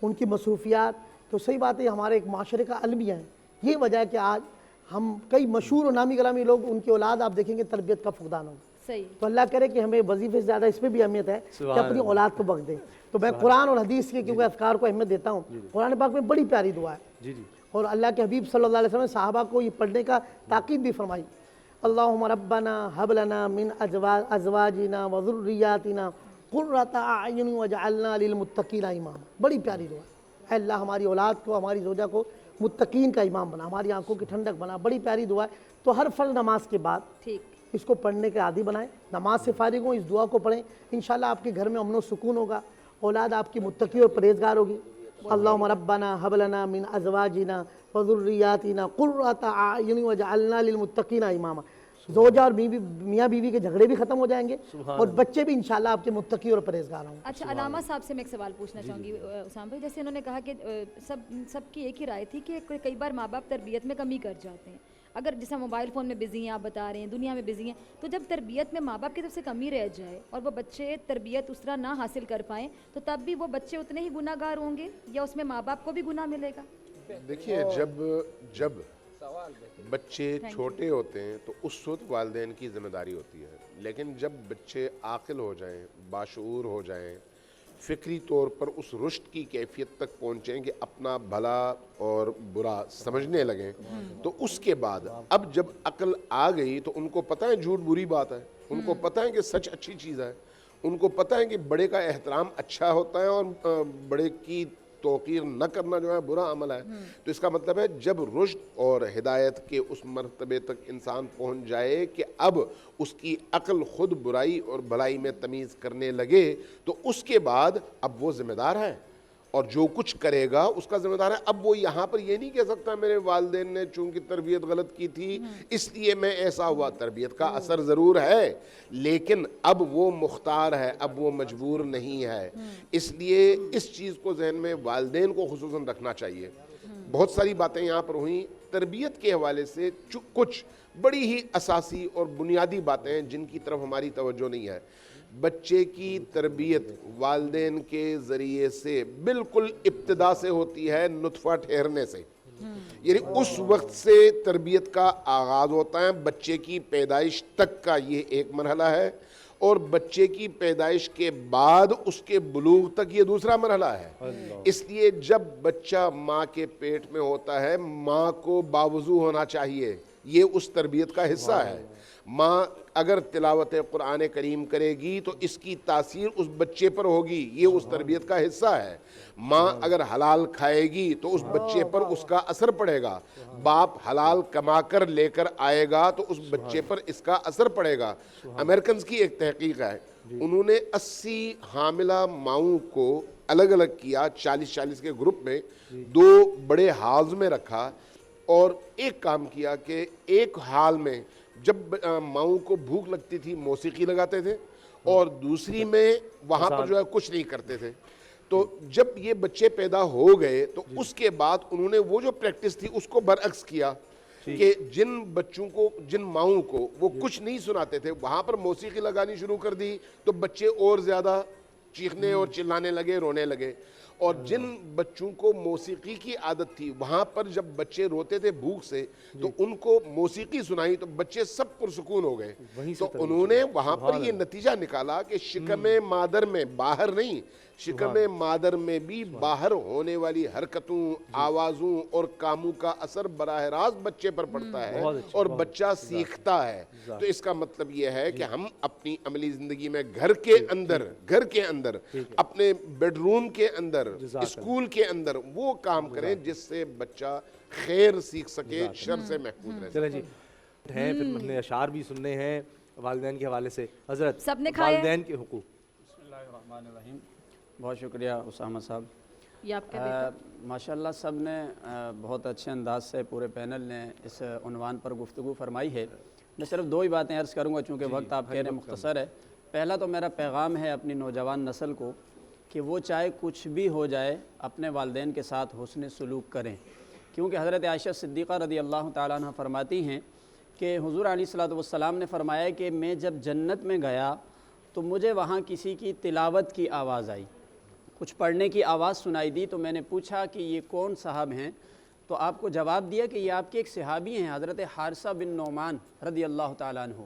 ان کی مصروفیات. تو صحیح بات ہے, ہمارے ایک معاشرے کا المیہ ہے. یہ وجہ ہے کہ آج ہم کئی مشہور و نامی گرامی لوگ, ان کی اولاد آپ دیکھیں گے تربیت کا فقدان ہوگا. تو اللہ کرے کہ ہمیں وظیفے سے زیادہ اس پہ بھی اہمیت ہے کہ اپنی اولاد کو وقت دیں. تو میں قرآن اور حدیث کے کیونکہ اذکار کو اہمیت دیتا ہوں, قرآن پاک میں بڑی پیاری دعا ہے, اور اللہ کے حبیب صلی اللہ علیہ وسلم نے صحابہ کو یہ پڑھنے کا تاکید بھی فرمائی. اللہم ربنا حب لنا من ازواجنا وذریاتنا قرۃ اعین واجعلنا للمتقین اماما. بڑی پیاری دعا. اے اللہ ہماری اولاد کو, ہماری زوجہ کو متقین کا امام بنا, ہماری آنکھوں کی ٹھنڈک بنا. بڑی پیاری دعا ہے. تو ہر فرض نماز کے بعد اس کو پڑھنے کے عادی بنائیں, نماز سے فارغ ہوں اس دعا کو پڑھیں. انشاءاللہ آپ کے گھر میں امن و سکون ہوگا, اولاد آپ کی متقی اور پرہیزگار ہوگی. اللہم ربنا حب لنا من ازواجنا وذریاتنا قرۃ اعین واجعلنا للمتقین اماما. زوجہ اور میاں بیوی کے جھگڑے بھی ختم ہو جائیں گے, اور بچے بھی انشاءاللہ آپ کے متقی اور پرہیزگار ہوں گے. اچھا علامہ صاحب سے میں ایک سوال پوچھنا چاہوں گی اسامہ بھائی. جیسے انہوں نے کہا کہ سب کی ایک ہی رائے تھی کہ کئی بار ماں باپ تربیت میں کمی کر جاتے ہیں. اگر جیسے موبائل فون میں بزی ہیں, آپ بتا رہے ہیں دنیا میں بزی ہیں, تو جب تربیت میں ماں باپ کی طرف سے کمی رہ جائے اور وہ بچے تربیت اس طرح نہ حاصل کر پائیں, تو تب بھی وہ بچے اتنے ہی گناہ گار ہوں گے, یا اس میں ماں باپ کو بھی گناہ ملے گا؟ دیکھیے, جب بچے چھوٹے ہوتے ہیں تو اس وقت والدین کی ذمہ داری ہوتی ہے, لیکن جب بچے عاقل ہو جائیں, باشعور ہو جائیں, فکری طور پر اس رشد کی کیفیت تک پہنچیں کہ اپنا بھلا اور برا سمجھنے لگیں, تو اس کے بعد اب جب عقل آ گئی تو ان کو پتہ ہے جھوٹ بری بات ہے, ان کو پتہ ہے کہ سچ اچھی چیز ہے, ان کو پتہ ہے کہ بڑے کا احترام اچھا ہوتا ہے اور بڑے کی توقیر نہ کرنا جو ہے برا عمل ہے. تو اس کا مطلب ہے جب رشد اور ہدایت کے اس مرتبے تک انسان پہنچ جائے کہ اب اس کی عقل خود برائی اور بھلائی میں تمیز کرنے لگے, تو اس کے بعد اب وہ ذمہ دار ہے, اور جو کچھ کرے گا اس کا ذمہ دار ہے. اب وہ یہاں پر یہ نہیں کہہ سکتا میرے والدین نے چونکہ تربیت غلط کی تھی اس لیے میں ایسا ہوا. تربیت کا اثر ضرور ہے, لیکن اب وہ مختار ہے, اب وہ مجبور نہیں ہے. اس لیے اس چیز کو ذہن میں والدین کو خصوصاً رکھنا چاہیے. بہت ساری باتیں یہاں پر ہوئیں تربیت کے حوالے سے, کچھ بڑی ہی اساسی اور بنیادی باتیں ہیں جن کی طرف ہماری توجہ نہیں ہے. بچے کی تربیت والدین کے ذریعے سے بالکل ابتدا سے ہوتی ہے، نطفہ ٹھہرنے سے، یعنی اس وقت سے تربیت کا آغاز ہوتا ہے، بچے کی پیدائش تک کا یہ ایک مرحلہ ہے، اور بچے کی پیدائش کے بعد اس کے بلوغ تک یہ دوسرا مرحلہ ہے۔ اس لیے جب بچہ ماں کے پیٹ میں ہوتا ہے، ماں کو باوضو ہونا چاہیے، یہ اس تربیت کا حصہ ہے۔ ماں اگر تلاوت قرآن کریم کرے گی تو اس کی تاثیر اس بچے پر ہوگی، یہ اس تربیت کا حصہ ہے۔ ماں اگر حلال کھائے گی تو اس بچے پر اس کا اثر پڑے گا، باپ حلال کما کر لے کر آئے گا تو اس بچے پر اس کا اثر پڑے گا۔ امریکنز کی ایک تحقیق ہے، انہوں نے 80 حاملہ ماؤں کو الگ الگ کیا، 40-40 کے گروپ میں، 2 بڑے ہالز میں رکھا، اور ایک کام کیا کہ ایک حال میں جب ماؤں کو بھوک لگتی تھی موسیقی لگاتے تھے، اور دوسری میں وہاں پر جو ہے کچھ نہیں کرتے تھے۔ تو جب یہ بچے پیدا ہو گئے تو اس کے بعد انہوں نے وہ جو پریکٹس تھی اس کو برعکس کیا کہ جن بچوں کو، جن ماؤں کو وہ کچھ نہیں سناتے تھے، وہاں پر موسیقی لگانی شروع کر دی تو بچے اور زیادہ چیخنے اور چلانے لگے، رونے لگے۔ اور جن بچوں کو موسیقی کی عادت تھی، وہاں پر جب بچے روتے تھے بھوک سے تو ان کو موسیقی سنائی تو بچے سب پرسکون ہو گئے۔ تو انہوں نے وہاں پر یہ نتیجہ نکالا کہ شکم مادر میں، باہر نہیں، شکم مادر میں بھی باہر ہونے والی حرکتوں، آوازوں اور کاموں کا اثر براہ راست بچے پر پڑتا ہے اور بچہ سیکھتا ہے۔ تو اس کا مطلب یہ ہے کہ ہم اپنی عملی زندگی میں گھر کے اندر اپنے بیڈ روم کے اندر، اسکول کے اندر وہ کام کریں جس سے بچہ خیر سیکھ سکے، شر سے محفوظ رہ سکے۔ چلیں جی ہیں، پھر ہم نے اشعار بھی سننے ہیں والدین کے حوالے سے۔ حضرت سب نے کھایا ہے؟ والدین کے حقوق۔ بسم اللہ الرحمن الرحیم۔ بہت شکریہ اسامہ صاحب، یہ آپ کا بیٹا۔ ماشاءاللہ سب نے بہت اچھے انداز سے پورے پینل نے اس عنوان پر گفتگو فرمائی ہے۔ میں صرف 2 ہی باتیں عرض کروں گا چونکہ وقت آپ کہہ رہے ہیں مختصر ہے۔ پہلا تو میرا پیغام ہے اپنی نوجوان نسل کو کہ وہ چاہے کچھ بھی ہو جائے اپنے والدین کے ساتھ حسن سلوک کریں، کیونکہ حضرت عائشہ صدیقہ رضی اللہ تعالیٰ عنہ فرماتی ہیں کہ حضور علیہ الصلوۃ والسلام نے فرمایا کہ میں جب جنت میں گیا تو مجھے وہاں کسی کی تلاوت کی آواز آئی، کچھ پڑھنے کی آواز سنائی دی، تو میں نے پوچھا کہ یہ کون صاحب ہیں؟ تو آپ کو جواب دیا کہ یہ آپ کے ایک صحابی ہیں، حضرت حارثہ بن نعمان رضی اللہ تعالیٰ عنہ۔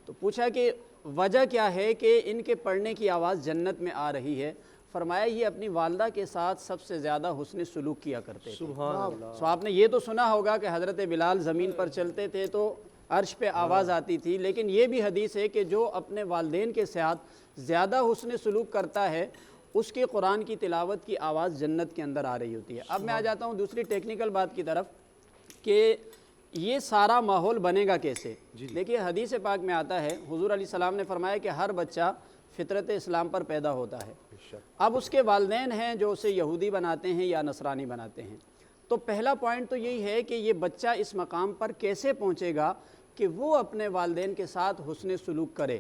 تو پوچھا کہ وجہ کیا ہے کہ ان کے پڑھنے کی آواز جنت میں آ رہی ہے؟ فرمایا یہ اپنی والدہ کے ساتھ سب سے زیادہ حسن سلوک کیا کرتے تھے۔ سبحان اللہ۔ سو آپ نے یہ تو سنا ہوگا کہ حضرت بلال زمین پر چلتے تھے تو عرش پہ آواز آتی تھی، لیکن یہ بھی حدیث ہے کہ جو اپنے والدین کے ساتھ زیادہ حسن سلوک کرتا ہے اس کے قرآن کی تلاوت کی آواز جنت کے اندر آ رہی ہوتی ہے۔ اب میں آ جاتا ہوں دوسری ٹیکنیکل بات کی طرف کہ یہ سارا ماحول بنے گا کیسے؟ دیکھیے حدیث پاک میں آتا ہے، حضور علیہ السلام نے فرمایا کہ ہر بچہ فطرت اسلام پر پیدا ہوتا ہے، اب اس کے والدین ہیں جو اسے یہودی بناتے ہیں یا نصرانی بناتے ہیں۔ تو پہلا پوائنٹ تو یہی ہے کہ یہ بچہ اس مقام پر کیسے پہنچے گا کہ وہ اپنے والدین کے ساتھ حسن سلوک کرے۔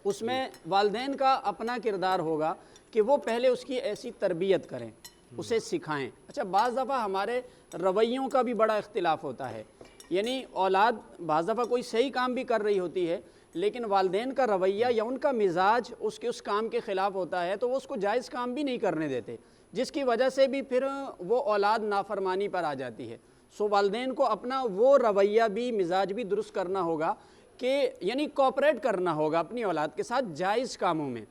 اس میں والدین کا اپنا کردار ہوگا کہ وہ پہلے اس کی ایسی تربیت کریں، اسے سکھائیں۔ اچھا بعض دفعہ ہمارے رویوں کا بھی بڑا اختلاف ہوتا ہے، یعنی اولاد بعض دفعہ کوئی صحیح کام بھی کر رہی ہوتی ہے لیکن والدین کا رویہ یا ان کا مزاج اس کام کے خلاف ہوتا ہے تو وہ اس کو جائز کام بھی نہیں کرنے دیتے، جس کی وجہ سے بھی پھر وہ اولاد نافرمانی پر آ جاتی ہے۔ سو والدین کو اپنا وہ رویہ بھی، مزاج بھی درست کرنا ہوگا کہ یعنی کوآپریٹ کرنا ہوگا اپنی اولاد کے ساتھ جائز کاموں میں،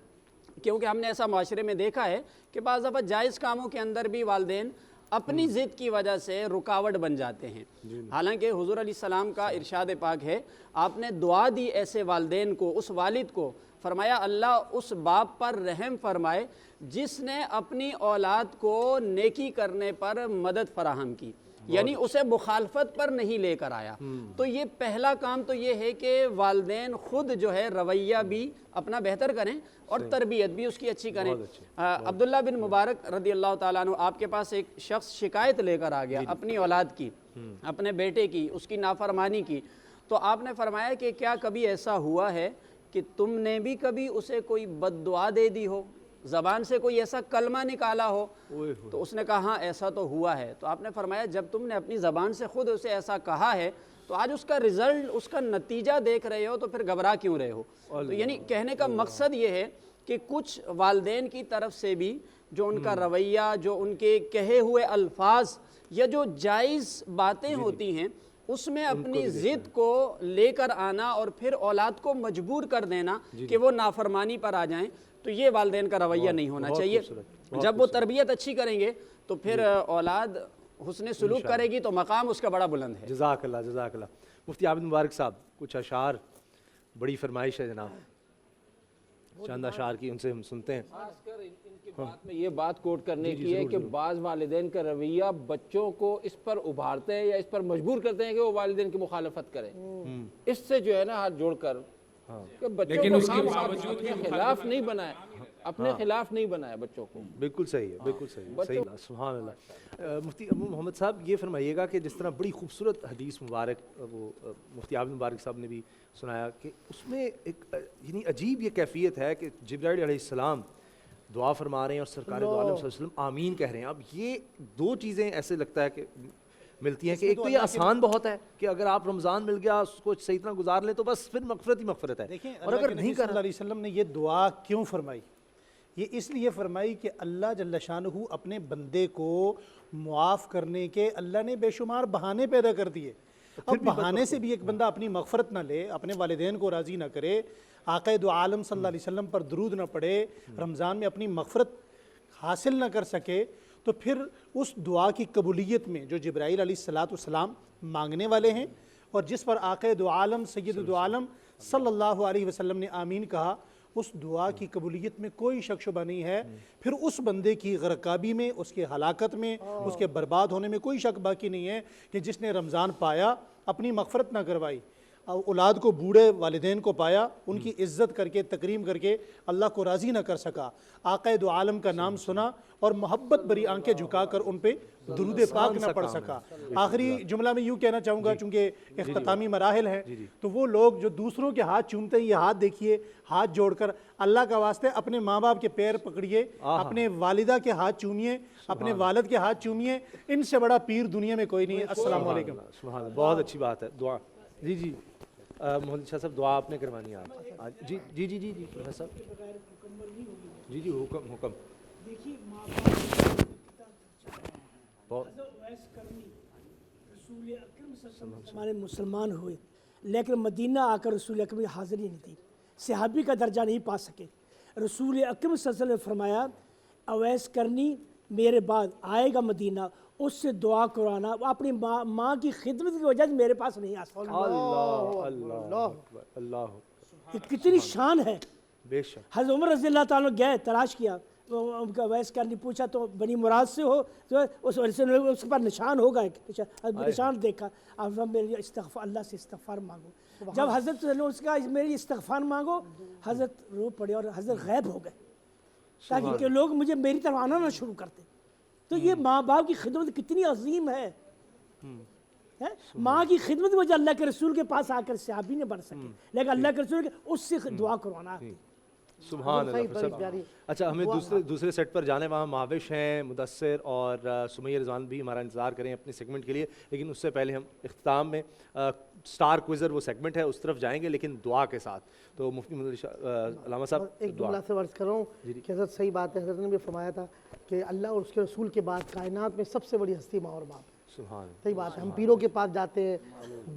کیونکہ ہم نے ایسا معاشرے میں دیکھا ہے کہ بعض دفعہ جائز کاموں کے اندر بھی والدین اپنی ضد کی وجہ سے رکاوٹ بن جاتے ہیں۔ حالانکہ حضور علیہ السلام کا ارشاد پاک ہے، آپ نے دعا دی ایسے والدین کو، اس والد کو، فرمایا اللہ اس باپ پر رحم فرمائے جس نے اپنی اولاد کو نیکی کرنے پر مدد فراہم کی، یعنی اسے مخالفت پر نہیں لے کر آیا۔ تو یہ پہلا کام تو یہ ہے کہ والدین خود جو ہے رویہ بھی اپنا بہتر کریں اور تربیت بھی اس کی اچھی کریں۔ عبداللہ بن مبارک رضی اللہ تعالیٰ عنہ، آپ کے پاس ایک شخص شکایت لے کر آ گیا اپنی اولاد کی، اپنے بیٹے کی، اس کی نافرمانی کی، تو آپ نے فرمایا کہ کیا کبھی ایسا ہوا ہے کہ تم نے بھی کبھی اسے کوئی بد دعا دے دی ہو، زبان سے کوئی ایسا کلمہ نکالا ہو؟ تو اس نے کہا ہاں ایسا تو ہوا ہے۔ تو آپ نے فرمایا جب تم نے اپنی زبان سے خود اسے ایسا کہا ہے تو آج اس کا رزلٹ، اس کا نتیجہ دیکھ رہے ہو تو پھر گھبرا کیوں رہے ہو؟ تو یعنی کہنے کا مقصد یہ ہے کہ کچھ والدین کی طرف سے بھی جو ان کا رویہ، جو ان کے کہے ہوئے الفاظ یا جو جائز باتیں ہوتی ہیں اس میں اپنی ضد کو لے کر آنا اور پھر اولاد کو مجبور کر دینا کہ وہ نافرمانی پر آ جائیں، تو یہ والدین کا رویہ نہیں ہونا چاہیے۔ جب وہ تربیت اچھی کریں گے تو پھر اولاد حسن سلوک کرے گی تو مقام اس کا بڑا بلند ہے۔ جزاک اللہ، جزاک اللہ۔ مفتی عابد مبارک صاحب کچھ اشعار، بڑی فرمائش ہے جناب، چند اشعار کی ان سے ہم سنتے ہیں۔ خاص کر ان کی بات میں یہ بات کوٹ کرنے کی ہے کہ بعض والدین کا رویہ بچوں کو اس پر ابھارتے ہیں یا اس پر مجبور کرتے ہیں کہ وہ والدین کی مخالفت کریں۔ اس سے جو ہے نا ہاتھ جوڑ کر کہ بچوں کو اپنے خلاف نہیں بنائے، اپنے خلاف نہیں بنائے بچوں کو۔ بالکل صحیح ہے، بالکل صحیح، صحیح، سبحان اللہ۔ مفتی ابو محمد صاحب یہ فرمائیے گا کہ جس طرح بڑی خوبصورت حدیث مبارک وہ مفتی عابد مبارک صاحب نے بھی سنایا کہ اس میں ایک یعنی عجیب یہ کیفیت ہے کہ جبرائیل علیہ السلام دعا فرما رہے ہیں اور سرکار دو عالم صلی اللہ علیہ وسلم آمین کہہ رہے ہیں۔ اب یہ دو چیزیں ایسے لگتا ہے کہ ملتی ہیں کہ ایک تو یہ آسان بہت ہے کہ اگر آپ رمضان مل گیا اس کو صحیح طرح گزار لیں تو بس پھر مغفرت ہی مغفرت ہے، دیکھیں اور اگر نہیں صلی اللہ علیہ وسلم نے یہ دعا کیوں فرمائی؟ یہ اس لیے فرمائی کہ اللہ جل شانہ اپنے بندے کو معاف کرنے کے اللہ نے بے شمار بہانے پیدا کر دیے۔ اب بہانے سے بھی ایک بندہ اپنی مغفرت نہ لے، اپنے والدین کو راضی نہ کرے، آقا دو عالم صلی اللہ علیہ وسلم پر درود نہ پڑھے، رمضان میں اپنی مغفرت حاصل نہ کر سکے، تو پھر اس دعا کی قبولیت میں جو جبرائیل علیہ السلام مانگنے والے ہیں اور جس پر آقا دو عالم سید دو عالم صلی اللہ علیہ وسلم نے آمین کہا، اس دعا کی قبولیت میں کوئی شک شبہ نہیں ہے۔ پھر اس بندے کی غرقابی میں، اس کے ہلاکت میں، اس کے برباد ہونے میں کوئی شک باقی نہیں ہے کہ جس نے رمضان پایا اپنی مغفرت نہ کروائی، اولاد کو بوڑھے والدین کو پایا، ان کی عزت کر کے تکریم کر کے اللہ کو راضی نہ کر سکا، آقا دو عالم کا نام سنا اور محبت بری آنکھیں جھکا کر ان پہ درود پاک نہ پڑھ سکا۔ آخری جملہ میں یوں کہنا چاہوں گا چونکہ اختتامی مراحل ہیں، تو وہ لوگ جو دوسروں کے ہاتھ چومتے ہیں، یہ ہاتھ دیکھیے، ہاتھ جوڑ کر اللہ کا واسطے اپنے ماں باپ کے پیر پکڑیے، اپنے والدہ کے ہاتھ چومیے، اپنے والد کے ہاتھ چومیے، ان سے بڑا پیر دنیا میں کوئی نہیں ہے۔ السلام علیکم۔ سبحان اللہ، بہت اچھی بات ہے دعا۔ جی جی محمد شاہ صاحب دعا آپ نے کروانی ہے آپ؟ جی جی جی جی جی صاحب جی جی حکم حکم۔ دیکھیے رسول اکرم صلی اللہ علیہ وسلم ہمارے مسلمان ہوئے لیکن مدینہ آ کر رسول اکرم کی حاضری نہیں دی، صحابی کا درجہ نہیں پا سکے۔ رسول اکرم صلی اللہ علیہ وسلم نے فرمایا اویس کرنی میرے بعد آئے گا مدینہ، اس سے دعا کرانا، اپنی ماں کی خدمت کی وجہ سے میرے پاس نہیں آ سکتا۔ اللہ یہ کتنی شان ہے۔ بے شک حضرت عمر رضی اللہ تعالیٰ گئے، تلاش کیا، ان کا اویس کرنی پوچھا تو بنی مراد سے ہو، تو اس پر نشان ہوگا، ایک نشان دیکھا، اب میری استغفار، اللہ سے استغفار مانگو۔ جب حضرت نے اس کا میری استغفار مانگو، حضرت رو پڑے اور حضرت غائب ہو گئے تاکہ کہ لوگ مجھے میری طرف آنا نہ شروع کرتے۔ تو یہ ماں باپ کی خدمت کتنی عظیم ہے۔ ماں کی خدمت کی وجہ اللہ کے رسول کے پاس آ کر صحابی نے بن سکے، لیکن اللہ کے رسول کے اس سے دعا کروانا۔ سبحان اللہ۔ اچھا ہمیں دوسرے سیٹ پر جانے، وہاں مہاوش ہیں، مدثر اور سمیہ رضوان بھی ہمارا انتظار کریں اپنے سیگمنٹ کے لیے، لیکن اس سے پہلے ہم اختتام میں سٹار کوئزر وہ سیگمنٹ ہے اس طرف جائیں گے لیکن دعا کے ساتھ۔ تو مفتی علامہ صاحب ایک جملہ سے عرض کر رہا ہوں کہ حضرت صحیح بات ہے، حضرت نے بھی فرمایا تھا کہ اللہ اور اس کے رسول کے بعد کائنات میں سب سے بڑی ہستی ماں اور باپ۔ صحیح بات ہے، ہم پیروں کے پاس جاتے ہیں،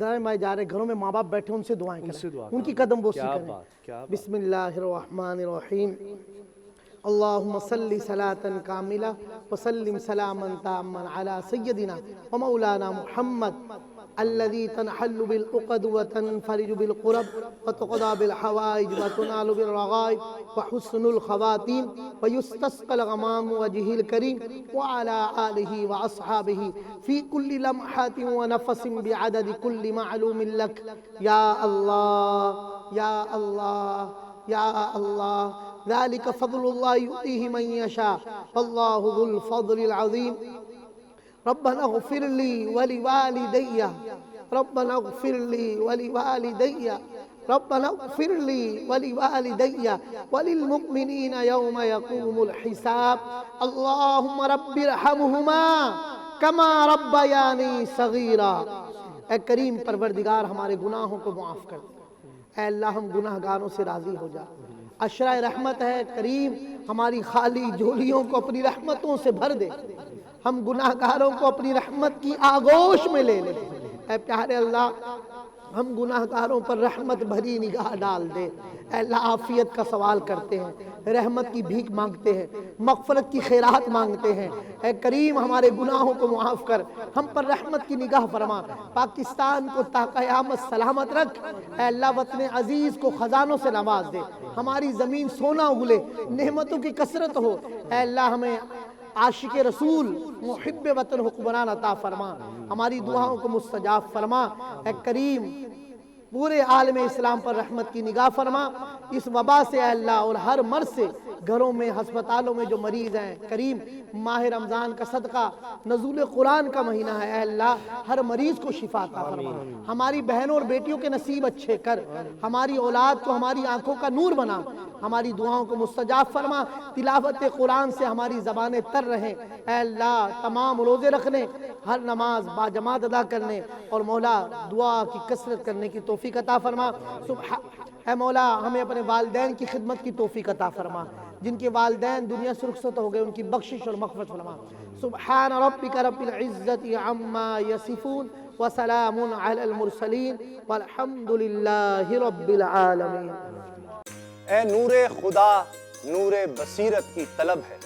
دائیں بائیں جا رہے ہیں، گھروں میں ماں باپ بیٹھے ان سے دعائیں کریں، ان کی قدم بوسی کریں۔ بسم اللہ الرحمن الرحیم، اللہم صلی صلاة کاملہ وسلم سلاما تاما علی سیدنا ومولانا محمد الذي تنحل بالعقد وتنفرج بالقرب وتقضى بالحوائج وتنال بالرغائب وحسن الخواتيم ويستسقى الغمام وجهه الكريم وعلى آله وأصحابه في كل لمحة ونفس بعدد كل معلوم لك يا الله يا الله يا الله ذلك فضل الله يؤتيه من يشاء والله ذو الفضل العظيم ربنا اغفر لي ولوالدي ربنا اغفر لي ولوالدي ربنا اغفر لی ولوالدی وللمؤمنین یوم یقوم الحساب اللہم رب ارحمہما کما ربیانی صغیرا۔ اے کریم پروردگار ہمارے گناہوں کو معاف کر دے، اے اللہ ہم گناہ گاروں سے راضی ہو جا، عشرہ رحمت ہے کریم ہماری خالی جھولیوں کو اپنی رحمتوں سے بھر دے، ہم گناہ گاروں کو اپنی رحمت کی آغوش میں لے لے، اے پیارے اللہ ہم گناہ گاروں پر رحمت بھری نگاہ ڈال دے، اے اللہ عافیت کا سوال کرتے ہیں، رحمت کی بھیک مانگتے ہیں، مغفرت کی خیرات مانگتے ہیں، اے کریم ہمارے گناہوں کو معاف کر، ہم پر رحمت کی نگاہ فرما، پاکستان کو تا قیامت سلامت رکھ، اے اللہ وطن عزیز کو خزانوں سے نواز دے، ہماری زمین سونا اگلے، نعمتوں کی کثرت ہو، اے اللہ ہمیں عاشق رسول محب وطن حکمران عطا فرما، ہماری دعاؤں کو مستجاب فرما، اے کریم پورے عالم اسلام پر رحمت کی نگاہ فرما، اس وبا سے اے اللہ اور ہر مرض سے، گھروں میں ہسپتالوں میں جو مریض ہیں کریم ماہ رمضان کا صدقہ نزول قرآن کا مہینہ ہے، اے اللہ ہر مریض کو شفا عطا فرما، ہماری بہنوں اور بیٹیوں کے نصیب اچھے کر، ہماری اولاد کو ہماری آنکھوں کا نور بنا، ہماری دعاؤں کو مستجاب فرما، تلاوت قرآن سے ہماری زبانیں تر رہیں، اے اللہ تمام روزے رکھنے، ہر نماز باجماعت ادا کرنے اور مولا دعا کی کثرت کرنے کی توفیق عطا فرما، اے مولا ہمیں اپنے والدین کی خدمت کی توفیق عطا فرما، جن کے والدین دنیا سے رخصت ہو گئے ان کی بخشش اور مغفرت فرما، سبحان ربک رب العزت عما یصفون وسلام علی المرسلین والحمد للہ رب العالمین۔ اے نور خدا نور بصیرت کی طلب ہے،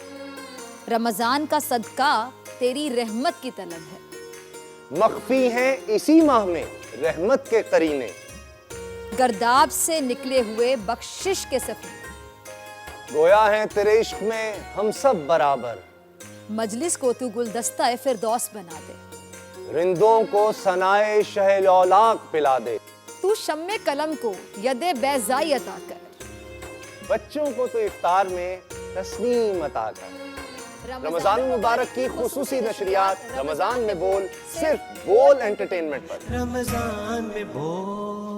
رمضان کا صدقہ تیری رحمت کی طلب ہے، مخفی ہیں اسی ماہ میں رحمت کے قرینے، گرداب سے نکلے ہوئے بخشش کے سفیر، گویا ہیں تیرے عشق میں ہم سب برابر، مجلس کو تو گلدستہ فردوس بنا دے، رندوں کو ثنائے شہ لولاک پلا دے، تو شم قلم کو ید بیضائی عطا کر، بچوں کو تو افطار میں تسنیم عطا کر۔ رمضان المبارک کی خصوصی نشریات رمضان میں بول، صرف بول انٹرٹینمنٹ پر۔ رمضان میں بول